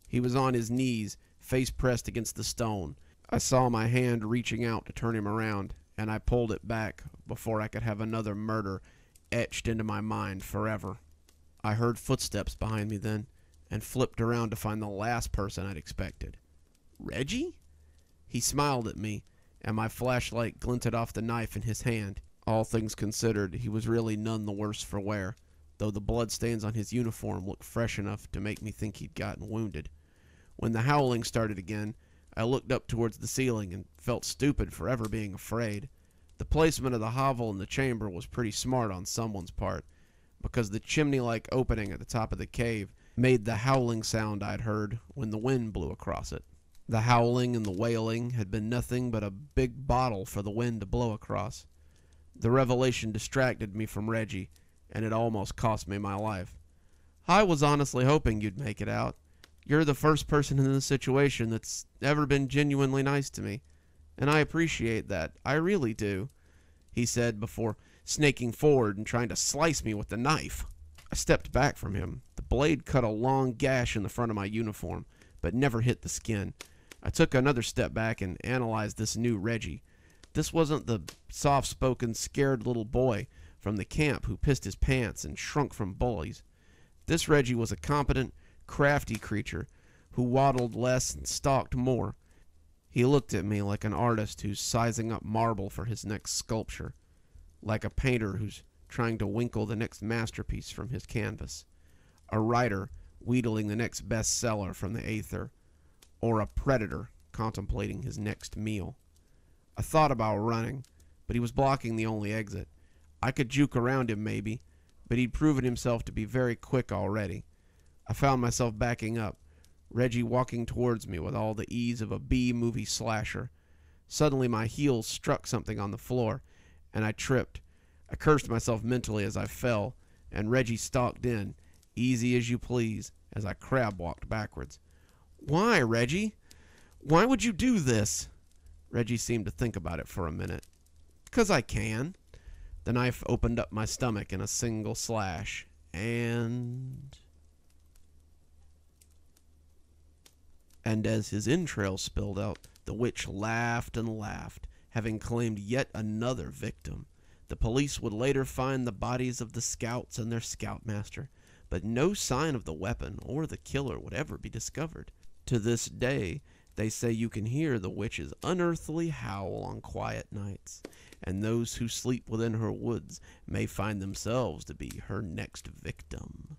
He was on his knees, face pressed against the stone. I saw my hand reaching out to turn him around, and I pulled it back before I could have another murder etched into my mind forever. I heard footsteps behind me then, and flipped around to find the last person I'd expected. Reggie? He smiled at me, and my flashlight glinted off the knife in his hand. All things considered, he was really none the worse for wear, though the bloodstains on his uniform looked fresh enough to make me think he'd gotten wounded. When the howling started again, I looked up towards the ceiling and felt stupid for ever being afraid. The placement of the hovel in the chamber was pretty smart on someone's part, because the chimney-like opening at the top of the cave made the howling sound I'd heard when the wind blew across it. The howling and the wailing had been nothing but a big bottle for the wind to blow across. The revelation distracted me from Reggie, and it almost cost me my life. I was honestly hoping you'd make it out. You're the first person in this situation that's ever been genuinely nice to me, and I appreciate that. I really do," he said before snaking forward and trying to slice me with the knife. I stepped back from him. The blade cut a long gash in the front of my uniform, but never hit the skin. I took another step back and analyzed this new Reggie. This wasn't the soft-spoken, scared little boy from the camp who pissed his pants and shrunk from bullies. This Reggie was a competent, crafty creature who waddled less and stalked more. He looked at me like an artist who's sizing up marble for his next sculpture, like a painter who's trying to winkle the next masterpiece from his canvas, a writer wheedling the next bestseller from the aether, or a predator contemplating his next meal. I thought about running, but he was blocking the only exit. I could juke around him maybe, but he'd proven himself to be very quick already. I found myself backing up, Reggie walking towards me with all the ease of a B-movie slasher. Suddenly my heels struck something on the floor, and I tripped. I cursed myself mentally as I fell, and Reggie stalked in, easy as you please, as I crab-walked backwards. "Why, Reggie? Why would you do this?" Reggie seemed to think about it for a minute. "'Cause I can." The knife opened up my stomach in a single slash, and as his entrails spilled out, the witch laughed and laughed, having claimed yet another victim. The police would later find the bodies of the scouts and their scoutmaster, but no sign of the weapon or the killer would ever be discovered. To this day, they say you can hear the witch's unearthly howl on quiet nights, and those who sleep within her woods may find themselves to be her next victim.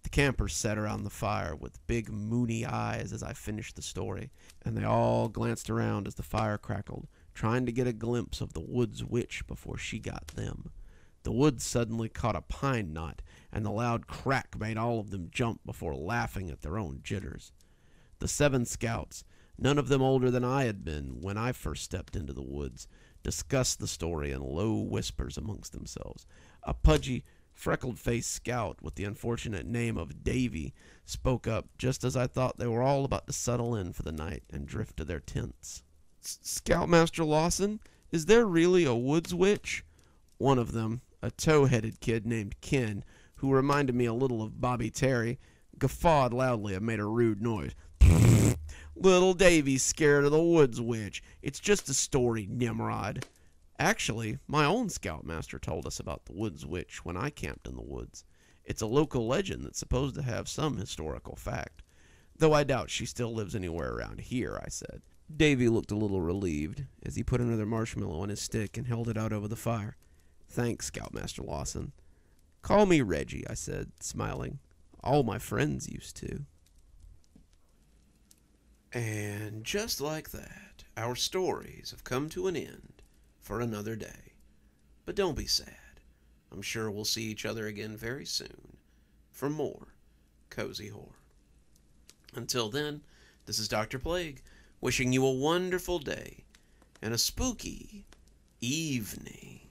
The campers sat around the fire with big moony eyes as I finished the story, and they all glanced around as the fire crackled, trying to get a glimpse of the woods witch before she got them. The woods suddenly caught a pine knot, and the loud crack made all of them jump before laughing at their own jitters. The 7 scouts, none of them older than I had been when I first stepped into the woods, discussed the story in low whispers amongst themselves. A pudgy, freckled-faced scout with the unfortunate name of Davy spoke up just as I thought they were all about to settle in for the night and drift to their tents. "Scoutmaster Rawson, is there really a woods witch?" One of them, a tow-headed kid named Ken, who reminded me a little of Bobby Terry, guffawed loudly and made a rude noise. "Little Davy's scared of the woods witch. It's just a story, Nimrod." Actually, my own scoutmaster told us about the woods witch when I camped in the woods. It's a local legend that's supposed to have some historical fact. "Though I doubt she still lives anywhere around here," I said. Davy looked a little relieved as he put another marshmallow on his stick and held it out over the fire. "Thanks, Scoutmaster Rawson." "Call me Reggie," I said, smiling. "All my friends used to." And just like that, our stories have come to an end for another day. But don't be sad. I'm sure we'll see each other again very soon for more Cozy Horror. Until then, this is Dr. Plague, wishing you a wonderful day and a spooky evening.